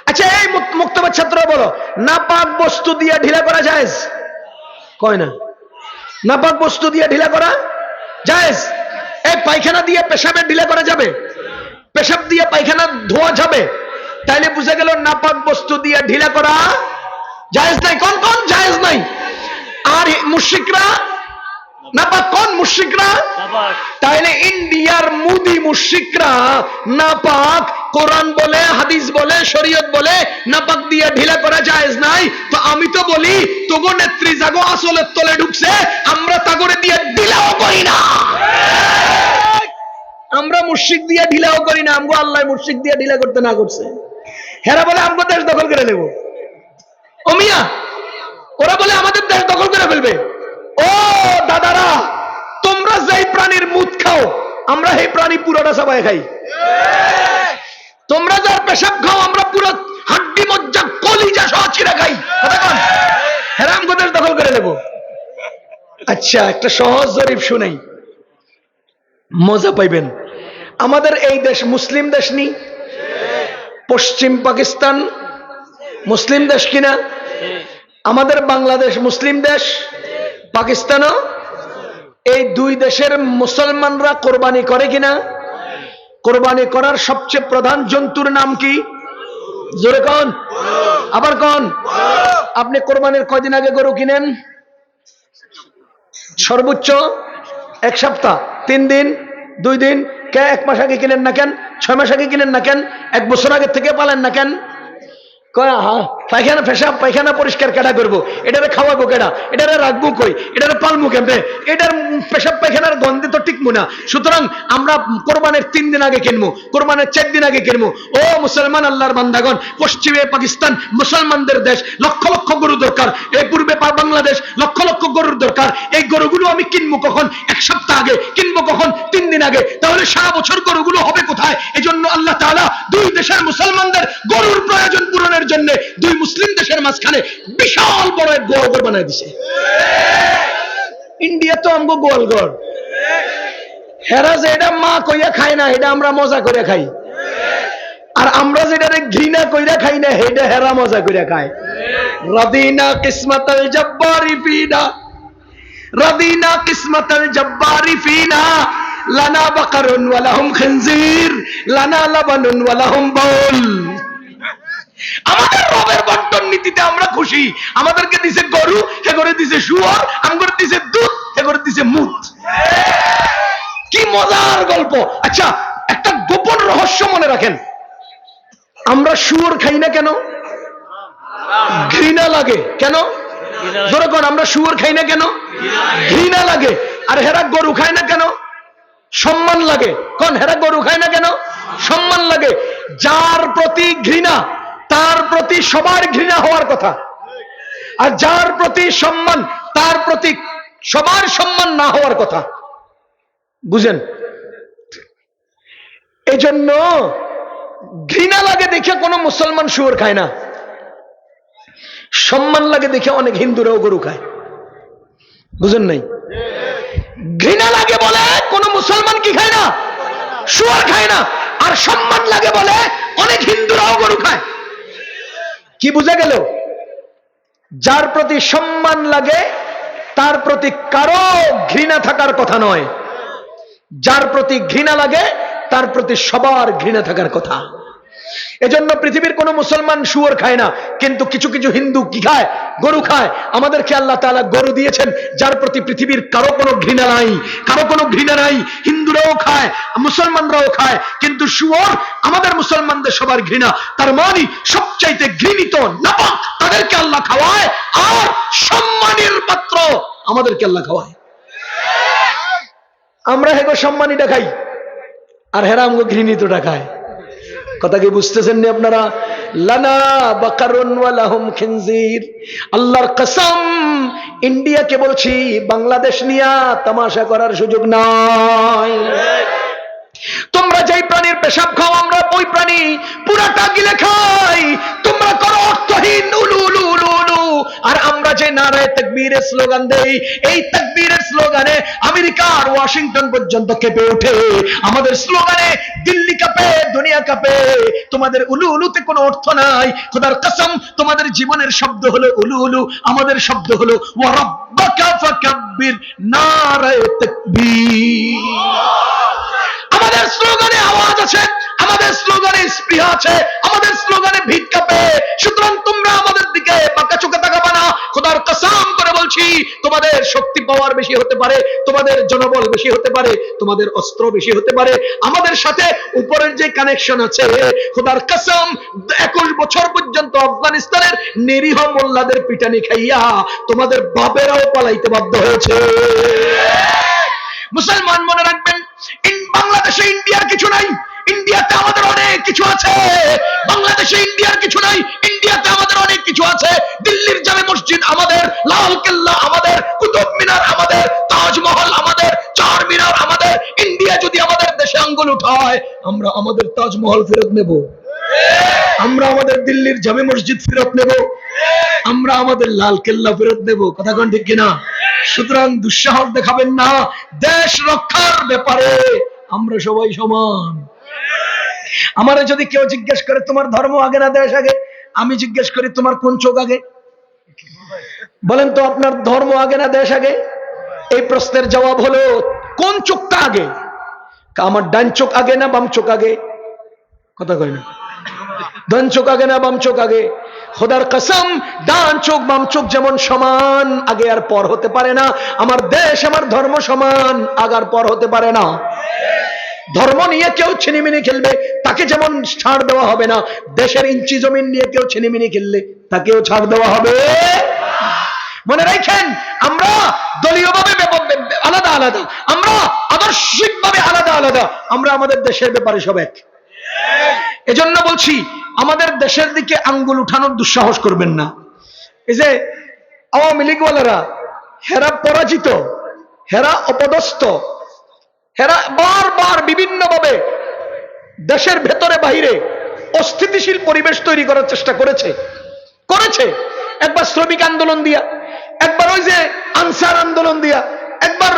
আচ্ছা এই মুক্তবাদ ছাত্ররা বলো, নাপাক বস্তু দিয়ে ঢিলা করা জায়েজ? কয় না। নাপাক বস্তু দিয়ে ঢিলা করা জায়েজ? এই পায়খানা দিয়ে পেশাবে ঢিলা করা যাবে? পেশাব দিয়ে পায়খানা ধোয়া যাবে? তাইলে বুঝে গেল নাপাক বস্তু দিয়ে ঢিলা করা জায়েজ নাই। কোন কোন জায়েজ নাই? আর মুশরিকরা নাপাক। কোন মুশরিকরা? তাইলে ইন্ডিয়ার মুদি মুশরিকরা নাপাক। কোরআন বলে, হাদিস বলে, শরীয়ত বলে নাপাক দিয়ে ঢিলা করা জায়েজ নাই। তো আমি তো বলি তোগো নেত্রী জাগো আসলের তলে ঢুকছে, আমরা তাগরে দিয়ে ঢিলাও করি না। আমরা মুশরিক দিয়ে ঢিলাও করি না, আমগো আল্লাহ মুশরিক দিয়ে ঢিলা করতে না করছে। হেরা বলে আমগো দেশ দখল করে নেব। ও মিয়া, ওরা বলে আমাদের দেশ দখল করে ফেলবে। ও দাদারা, তোমরা যেই প্রাণীর মুত খাও আমরা সেই প্রাণী পুরোটা সবাই খাই। তোমরা যার পেশাব খাও আমরা পুরো হাড্ডি মজ্জা কলিজা সহ চিরা খাই। হেরা আমগো দেশ দখল করে নেব। আচ্ছা, একটা সহজ জরিপ শুনাই, মজা পাইবেন। আমাদের এই দেশ মুসলিম দেশ নি? পশ্চিম পাকিস্তান মুসলিম দেশ কিনা? আমাদের বাংলাদেশ মুসলিম দেশ, পাকিস্তানও। এই দুই দেশের মুসলমানরা কোরবানি করে কিনা? কোরবানি করার সবচেয়ে প্রধান জন্তুর নাম কি? জোরে কোন, আবার কোন। আপনি কোরবানির কয়দিন আগে গরু কিনেন? সর্বোচ্চ 1 সপ্তাহ, 3 দিন, 2 দিন, কে 1 মাস আগে কিনেন না কেন? 6 মাস আগে কিনেন না কেন? 1 বছর আগে থেকে পালেন না কেন? পায়খানা পেশাব পায়খানা পরিষ্কার কেডা করবো? এটারে খাওয়াবো কেডা? এটারে রাখবো কই? এটারে পালবো কেমনে? এটার পেশাব পায়খানার গন্ধে তো টিকবো না। সুতরাং আমরা কোরবানের 3 দিন আগে কিনবো, কোরবানের 4 দিন আগে কিনবো। ও মুসলমান আল্লাহর বান্দাগণ, পশ্চিমে পাকিস্তান মুসলমানদের দেশ, লক্ষ লক্ষ গরু দরকার। এই পূর্বে বাংলাদেশ, লক্ষ লক্ষ গরুর দরকার। এই গরুগুলো আমি কিনবো কখন? 1 সপ্তাহ আগে। কিনবো কখন? 3 দিন আগে। তাহলে সারা বছর গরুগুলো হবে কোথায়? এই জন্য আল্লাহ তাআলা দুই দেশের মুসলমানদের গরুর প্রয়োজন পূরণের জন্য দুই মুসলিম দেশের মাঝখানে বিশাল বড় এক গোয়ালঘর বানায় দিছে। ইন্ডিয়া তো আমগো গোয়ালঘর। হেরা যে এটা মা কইয়া খায় না, এটা আমরা মজা করে খাই। আর আমরা যেটারে ঘৃণা কইরা খাই না, এটা হেরা মজা করে খায়। রাদিনা কিসমাতাল জব্বারি ফিনা, রাদিনা কিসমাতাল জব্বারি ফিনা, লানা বাকারুন ওয়া লাহুম খিনজির, লানা লাবানুন ওয়া লাহুম বাউল। আমাদের রবের বন্টন নীতি খুশিতে আমরা খুশি। আমাদেরকে দিছে গরু, হে করে দিছে শুয়োর, আমগরে দিছে দুধ, হে করে দিছে মুত। কি মজার গল্প। আচ্ছা, একটা গোপন রহস্য মনে রাখেন, আমরা শুয়োর খাই না কেন? ঘৃণা লাগে। কেন? যখন আমরা শুয়োর খাই না কেন? ঘৃণা লাগে। আর হেরা গরু খায় না কেন? সম্মান লাগে। কোন হেরা গরু খায় না কেন? সম্মান লাগে। যার প্রতি ঘৃণা, তার প্রতি সবার ঘৃণা হওয়ার কথা। আর যার প্রতি সম্মান, তার প্রতি সবার সম্মান না হওয়ার কথা। বুঝেন? এজন্য ঘৃণা লাগে দেখে কোনো মুসলমান শুয়োর খায় না, সম্মান লাগে দেখে অনেক হিন্দুরাও গরু খায়। বুঝেন নাই? ঘৃণা লাগে বলে কোন মুসলমান কি খায় না? শুয়োর খায় না। আর সম্মান লাগে বলে অনেক হিন্দুরাও গরু খায়। কি বুঝা গেল? যার প্রতি সম্মান লাগে তার প্রতি কারো ঘৃণা থাকার কথা নয়। যার প্রতি ঘৃণা লাগে তার প্রতি সবার ঘৃণা থাকার কথা। এজন্য পৃথিবীর কোন মুসলমান শুয়োর খায় না, কিন্তু কিছু কিছু হিন্দু কি খায়? গরু খায়। আমাদেরকে আল্লাহ তাআলা গরু দিয়েছেন যার প্রতি পৃথিবীর কারো কোনো ঘৃণা নাই, কারো কোনো ঘৃণা নাই। হিন্দুরাও খায়, মুসলমানরাও খায়, কিন্তু শুয়োর আমাদের মুসলমানদের সবার ঘৃণা। তার মানে সবচাইতে ঘৃণিত নাপাক তাদেরকে আল্লাহ খাওয়ায়, আর সম্মানের পাত্র আমাদেরকে আল্লাহ খাওয়ায়। আমরা হেগো সম্মানীটা খাই, আর হেরা আমগো ঘৃণিতটা খায়। কথা কি বুঝতেছেন না আপনারা? লানা বাকারুন ওয়া লাহুম খিনজির। আল্লাহর কসম, ইন্ডিয়াকে বলছি, বাংলাদেশ নিয়া তামাশা করার সুযোগ নাই। তোমরা যেই প্রাণীর পেশাব খাও, আমরা ওই প্রাণী পুরাটা গিলে খাই। তোমরা করো অর্থহীন উলু উলু উলু উলু, আর আমরা যে নারায়ে তাকবীরের স্লোগান দেই, এই তাকবীরের স্লোগানে আমেরিকার ওয়াশিংটন পর্যন্ত কেঁপে ওঠে। আমাদের স্লোগানে দিল্লি কাঁপে, দুনিয়া কাঁপে। তোমাদের উলু উলুতে কোনো অর্থ নাই। খোদার কসম, তোমাদের জীবনের শব্দ হলো উলু উলু, আমাদের শব্দ হলো ওয়া রাব্বাকা ফাকাব্বির, নারায়ে তাকবীর। আমাদের স্লোগানে আওয়াজ আছে, আমাদের স্লোগানে স্পৃহা আছে, আমাদের স্লোগানে ভিত কাঁপে। সুতরাং তোমরা আমাদের দিকে বাঁকা চোখে তাকাবা না। খোদার কসম করে বলছি, তোমাদের শক্তি পাওয়ার বেশি হতে পারে, তোমাদের জনবল বেশি হতে পারে, তোমাদের অস্ত্র বেশি হতে পারে। আমাদের সাথে উপরের যে কানেকশন আছে, খোদার কসম 21 বছর পর্যন্ত আফগানিস্তানের নিরীহ মোল্লাদের পিটানি খাইয়া তোমাদের বাপেরাও পালাইতে বাধ্য হয়েছে। মুসলমান মনে রাখবেন, বাংলাদেশে ইন্ডিয়ার কিছু নাই, ইন্ডিয়াতে আমাদের অনেক কিছু আছে। বাংলাদেশে ইন্ডিয়ার কিছু নাই, ইন্ডিয়াতে আমাদের অনেক কিছু আছে। দিল্লির জামে মসজিদ আমাদের, লাল কেল্লা আমাদের, কুতুব মিনার আমাদের, তাজমহল আমাদের, চার মিনার আমাদের। ইন্ডিয়া যদি আমাদের দেশে আঙ্গুল উঠায়, আমরা আমাদের তাজমহল ফেরত নেব, আমরা আমাদের দিল্লির জামে মসজিদ ফেরত নেব, আমরা আমাদের লাল কেল্লা ফেরত নেব। কথা কোন ঠিক কিনা? সুতরাং দুঃসাহস দেখাবেন না। দেশ রক্ষার ব্যাপারে আমরা সবাই সমান। আমারে যদি কেউ জিজ্ঞেস করে তোমার ধর্ম আগে না দেশ আগে, আমি জিজ্ঞেস করি তোমার কোন চোখ আগে? বলেন তো, আপনার ধর্ম আগে না দেশ আগে? এই প্রশ্নের জবাব হলো কোন চোখটা আগে? আমার ডান চোখ আগে না বাম চোখ আগে? কথা কয় না। ডান চোখ আগে না বাম চোখ আগে? খোদার কসম, ডান চোখ বাম চোখ যেমন সমান, আগে আর পর হতে পারে না। আমার দেশ, আমার ধর্ম সমান, আগার পর হতে পারে না। ধর্ম নিয়ে কেউ ছিনিমিনি খেলবে, তাকে যেমন ছাড় দেওয়া হবে না। দেশের ইঞ্চি জমিন নিয়ে কেউ ছিনিমিনি খেললে তাকেও ছাড় দেওয়া হবে। মনে রাখেন, আমরা দলীয়ভাবে আলাদা আলাদা, আমরা আদর্শিকভাবে আলাদা আলাদা, আমরা আমাদের দেশের ব্যাপারে সব এক। এজন্য বলছি, আমাদের দেশের দিকে আঙ্গুল উঠানোর দুঃসাহস করবেন না। এই যে আওয়ামী লীগওয়ালারা, হেরা পরাজিত, হেরা অপদস্থ, হেরা বারবার বিভিন্নভাবে দেশের ভেতরে বাহিরে অস্থিতিশীল পরিবেশ তৈরি করার চেষ্টা করেছে। একবার শ্রমিক আন্দোলন দিয়া, একবার ওই যে আনসার আন্দোলন দিয়া, একবার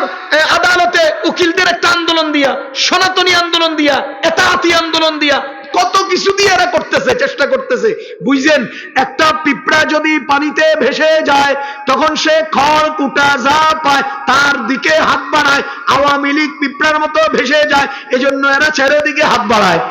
আদালতে উকিলদের একটা আন্দোলন দিয়া, সনাতনী আন্দোলন দিয়া, এতাআতি আন্দোলন দিয়া, কত কিছু দিয়ে এরা করতেছে, চেষ্টা করতেছে। বুঝছেন, একটা পিঁপড়া যদি পানিতে ভেসে যায়, তখন সে খড় কুটা যা পায় তার দিকে হাত বাড়ায়। আওয়ামী লীগ পিঁপড়ার মতো ভেসে যায়, এজন্য এরা চারিদিকে হাত বাড়ায়।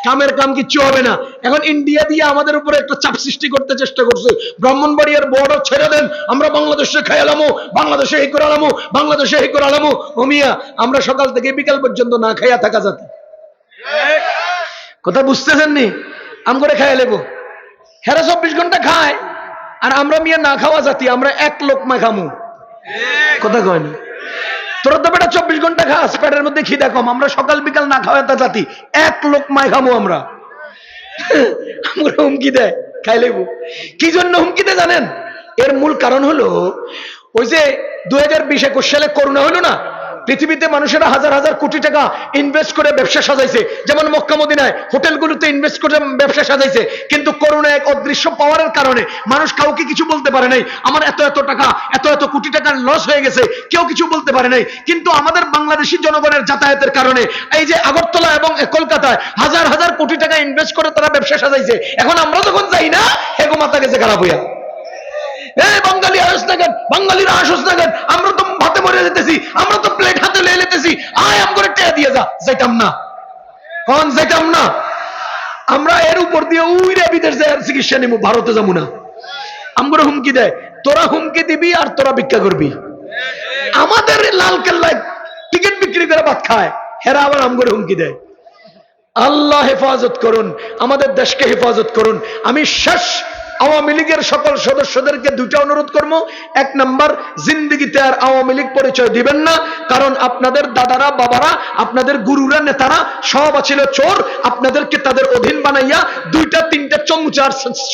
কামের কাম কিচ্ছু হবে না। এখন ইন্ডিয়া দিয়ে আমাদের উপরে একটা চাপ সৃষ্টি করতে চেষ্টা করছে, ব্রাহ্মণবাড়িয়ার বর্ডার ছেড়ে দেন, আমরা বাংলাদেশে খাইলামো, বাংলাদেশে এই করে আলামো, বাংলাদেশে এই করে আলামো। ওমিয়া আমরা সকাল থেকে বিকাল পর্যন্ত না খাইয়া থাকা জাতি, কথা বুঝতেছেন নি? আম করে খাইয়া লেবো, হেরা 24 ঘন্টা খায়, আর আমরা মিয়া না খাওয়া জাতি, আমরা এক লোকমা খামু, কথা কয়নি? তোরা তো বেটা 24 ঘন্টা খাস, পেটের মধ্যে খিদা কম, আমরা সকাল বিকাল না খাওয়া জাতি, এক লোকমায় খামু আমরা। আমরা হুমকি দেয় খাই লেবো। কি জন্য হুমকি দেয় জানেন? এর মূল কারণ হলো ওই যে 2020-21 সালে করোনা হলো না, পৃথিবীতে মানুষেরা হাজার হাজার কোটি টাকা ইনভেস্ট করে ব্যবসা সাজাইছে, যেমন মক্কা মদিনায় হোটেলগুলোতে ইনভেস্ট করে ব্যবসা সাজাইছে, কিন্তু করোনা এক অদৃশ্য পাওয়ারের কারণে মানুষ কাউকে কিছু বলতে পারে নাই, আমার এত এত টাকা এত এত কোটি টাকার লস হয়ে গেছে, কেউ কিছু বলতে পারে নাই। কিন্তু আমাদের বাংলাদেশি জনগণের যাতায়াতের কারণে এই যে আগরতলা এবং কলকাতায় হাজার হাজার কোটি টাকা ইনভেস্ট করে তারা ব্যবসা সাজাইছে, এখন আমরা যখন যাই না হেগো মাথা গেছে খারাপ হইয়া, বাঙালি আসস না কেন, বাঙালিরা আসস না কেন, আমরা তো ভাতে মরে যেতেছি, আমরা তো প্লেট হাতে লেয়ে লেতেছি, আয় আম করে টেয়া দিয়ে যা, যাইতাম না, কোন যাইতাম না। আমরা এর উপর দিয়ে উইরে বিদেশ যায় চিকিৎসা নিব, ভারতে যাবো না। আমরা হুমকি দেয়, তোরা হুমকি দিবি আর তোরা ভিক্ষা করবি। আমাদের লাল কেল্লায় টিকিট বিক্রি করে ভাত খায়, হেরা আবার আম করে হুমকি দেয়। আল্লাহ হেফাজত করুন, আমাদের দেশকে হেফাজত করুন। আমি শেষ আওয়ামী লীগের সকল সদস্যদেরকে দুইটা অনুরোধ করব। এক নাম্বার, জিন্দেগিতে আর আওয়ামী লীগ পরিচয় দিবেন না, কারণ আপনাদের দাদারা বাবারা, আপনাদের গুরুরা নেতারা সব ছিল চোর, আপনাদেরকে তাদের অধীন বানাইয়া দুইটা তিনটা চমচার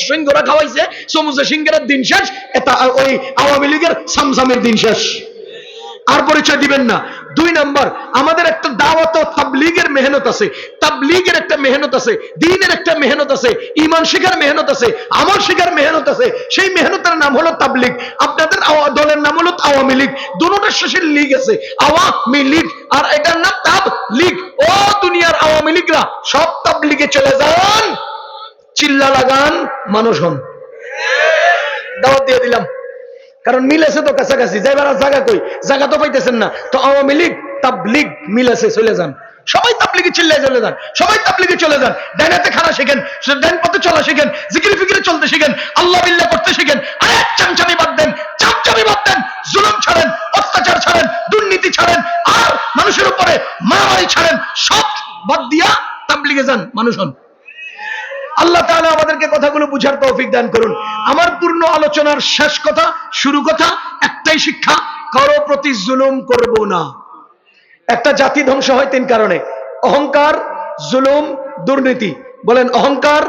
সিঙ্গরা খাওয়াইছে, চমচা সিঙ্গারের দিন শেষ, এটা ওই আওয়ামী লীগের সামসামের দিন শেষ, আর পরিচয় দিবেন না। দুই নাম্বার, আমাদের একটা দাওয়াত তাবলীগের মেহনত আছে, তাবলীগের একটা মেহনত আছে, দ্বীনের একটা মেহনত আছে, ঈমান শিখার মেহনত আছে, আমল শিখার মেহনত আছে, সেই মেহনতের নাম হলো তাবলীগ। আপনাদের দলের নাম হলো আওয়ামী লীগ, দুটোটার শেষে লীগ আছে, আওয়ামী লীগ, আর এটার নাম তাবলীগ। ও দুনিয়ার আওয়ামী লীগরা সব তাবলীগে চলে যান, চিল্লা লাগান, মানুষ হন। দাওয়াত দিয়ে দিলাম, কারণ মিল আছে তো কাছাকাছি, যাইবার আর জায়গা কই, জায়গা তো পাইতেছেন না, তো আওয়ামী লীগ তাবলীগ মিল আছে, চলে যান, সবাই তাবলীগে চিল্লায় চলে যান, সবাই তাবলীগে চলে যান। ডাইনাতে খানা শিখেন, ডাইন পথে চলা শিখেন, জিকির ফিকিরে চলতে শিখেন, আল্লাহ বিল্লাহ করতে শিখেন, আরে চামচামি বাদ দেন, চামচামি বাদ দেন, জুলুম ছাড়েন, অত্যাচার ছাড়েন, দুর্নীতি ছাড়েন, আর মানুষের উপরে মারামারি ছাড়েন, সব বাদ দিয়া তাবলীগে যান, মানুষ হন। আল্লাহ তাআলা আমাদেরকে কথাগুলো বুঝার তৌফিক দান করুন। আমার পূর্ণ আলোচনার শেষ কথা, শুরু কথা একটাই শিক্ষা, কারো প্রতি জুলুম করব না। একটা জাতি ধ্বংস হয় তিন কারণে: অহংকার, জুলুম, দুর্নীতি। বলেন অহংকার,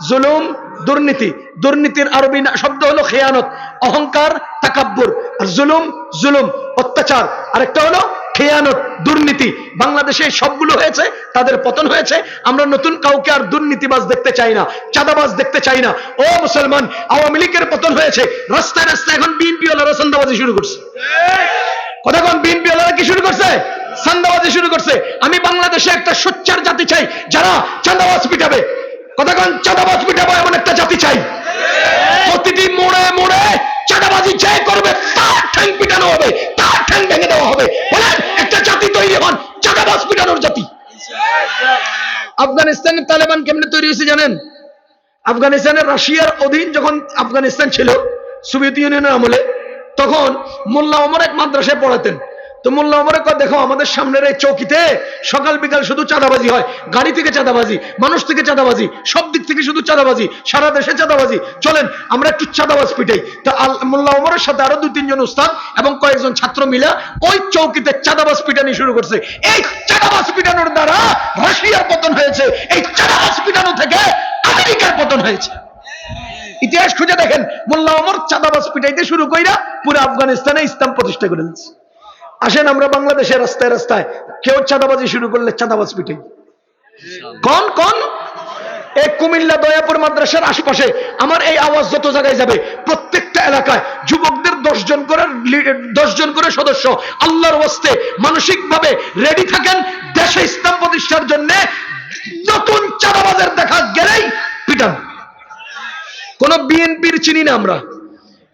জুলুম, দুর্নীতি। দুর্নীতির আরবি শব্দ হলো খেয়ানত, অহংকার তাকাব্বুর, আর জুলুম জুলুম অত্যাচার, আরেকটা হলো খেয়ানত দুর্নীতি। বাংলাদেশে সবগুলো হয়েছে, তাদের পতন হয়েছে। আমরা নতুন কাউকে আর দুর্নীতিবাজ দেখতে চাই না, চাঁদাবাজ দেখতে চাই না। ও মুসলমান, আওয়ামী লীগের পতন হয়েছে, রাস্তায় রাস্তায় এখন বিএনপি ওয়ালারা চাঁদাবাজি শুরু করছে। কথা কোন? বিএনপি ওয়ালারা কি শুরু করছে? চাঁদাবাজি শুরু করছে। আমি বাংলাদেশে একটা সোচ্চার জাতি চাই, যারা চাঁদাবাজ পিটাবে। কথা কোন? চাঁদাবাজ পিটাবো এমন একটা জাতি চাই। প্রতিটি মোড়ে মোড়ে চাঁদাবাজি যে করবে তার ঠ্যাং পিটানো হবে, তার ঠ্যাং ভেঙে দেওয়া হবে। বলেন একটা জাতি তৈরি হন, চাঁদাবাজ পিটানোর জাতি। আফগানিস্তানের তালেবান কেমনে তৈরি হয়েছে জানেন? আফগানিস্তানের রাশিয়ার অধীন যখন আফগানিস্তান ছিল সোভিয়েত ইউনিয়নের আমলে, তখন মোল্লা ওমর এক মাদ্রাসায় পড়াতেন। তো মোল্লা ওমরে কয়, দেখো আমাদের সামনের এই চৌকিতে সকাল বিকাল শুধু চাঁদাবাজি হয়, গাড়ি থেকে চাঁদাবাজি, মানুষ থেকে চাঁদাবাজি, সব দিক থেকে শুধু চাঁদাবাজি, সারা দেশে চাঁদাবাজি, চলেন আমরা একটু চাঁদাবাজ পিটাই। তো মোল্লা ওমরের সাথে আরো 2-3 জন উস্তাদ এবং কয়েকজন ছাত্র মিলে ওই চৌকিতে চাঁদাবাজ পিটানি শুরু করছে। এই চাঁদাবাজ পিটানোর দ্বারা রাশিয়ার পতন হয়েছে, এই চাঁদাবাজ পিটানো থেকে আমেরিকার পতন হয়েছে। ইতিহাস খুঁজে দেখেন, মোল্লা ওমর চাঁদাবাজ পিটাইতে শুরু কইরা পুরো আফগানিস্তানে ইসলাম প্রতিষ্ঠা করে দিচ্ছে। আসেন আমরা বাংলাদেশের রাস্তায় রাস্তায় কেউ চাঁদাবাজি শুরু করলে চাঁদাবাজ পিটাই। কোন কোন? এই কুমিল্লা দয়াপুর মাদ্রাসার আশপাশে আমার এই আওয়াজ যত জায়গায় যাবে, প্রত্যেকটা এলাকায় যুবকদের 10 জন করে সদস্য, আল্লাহর ওয়াস্তে মানসিকভাবে রেডি থাকেন, দেশে ইসলাম প্রতিষ্ঠার জন্য নতুন চাঁদাবাজের দেখা গেলেই পিটান। কোন বিএনপির চিনি না আমরা,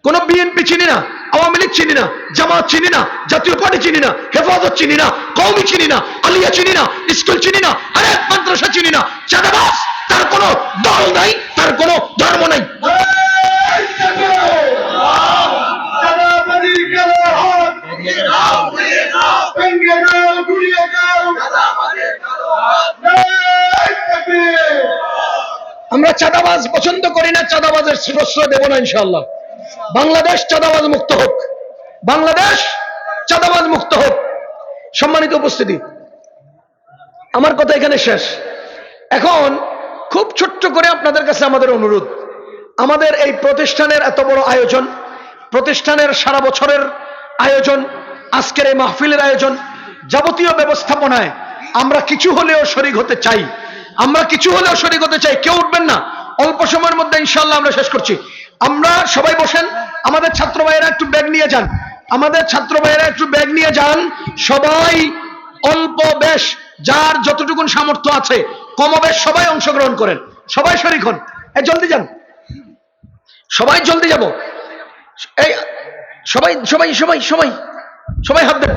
কোন বিএনপি চিনি না, আওয়ামী লীগ চিনি না, জামাত চিনি না, জাতীয় পার্টি চিনি না, হেফাজত চিনি না, কওমি চিনি না, আলিয়া চিনি না, স্কুল চিনি না, আরে মাদ্রাসা চিনি না, চাঁদাবাজ তার কোনো দল নাই, তার কোনো ধর্ম নাই। চাঁদাবাজির কালো হাত ভেঙে দাও, গুড়িয়ে দাও। নারায়ে তাকবীর। আমরা চাঁদাবাজ পছন্দ করি না, চাঁদাবাজের প্রশ্রয় দেব না ইনশাআল্লাহ। বাংলাদেশ চাঁদাবাজ মুক্ত হোক, বাংলাদেশ চাঁদাবাজ মুক্ত হোক। সম্মানিত উপস্থিতি, আমার কথা এখানে শেষ। এখন খুব ছোট্ট করে আপনাদের কাছে আমাদের অনুরোধ, আমাদের এই প্রতিষ্ঠানের এত বড় আয়োজন, প্রতিষ্ঠানের সারা বছরের আয়োজন, আজকের এই মাহফিলের আয়োজন, যাবতীয় ব্যবস্থাপনায় আমরা কিছু হলেও শরীক হতে চাই, আমরা কিছু হলেও শরীক হতে চাই। কেউ উঠবেন না, অল্প সময়ের মধ্যে ইনশাআল্লাহ আমরা শেষ করছি। আমরা সবাই বসেন, আমাদের ছাত্র ভাইয়েরা একটু ব্যাগ নিয়ে যান, আমাদের ছাত্র ভাইয়েরা একটু ব্যাগ নিয়ে যান। সবাই অল্প বেশ যার যতটুকুন সামর্থ্য আছে কমবেশ সবাই অংশগ্রহণ করেন, সবাই শরীক হন। জলদি যান, সবাই জলদি যাব। এই সবাই সবাই সবাই সবাই সবাই হাত দেন।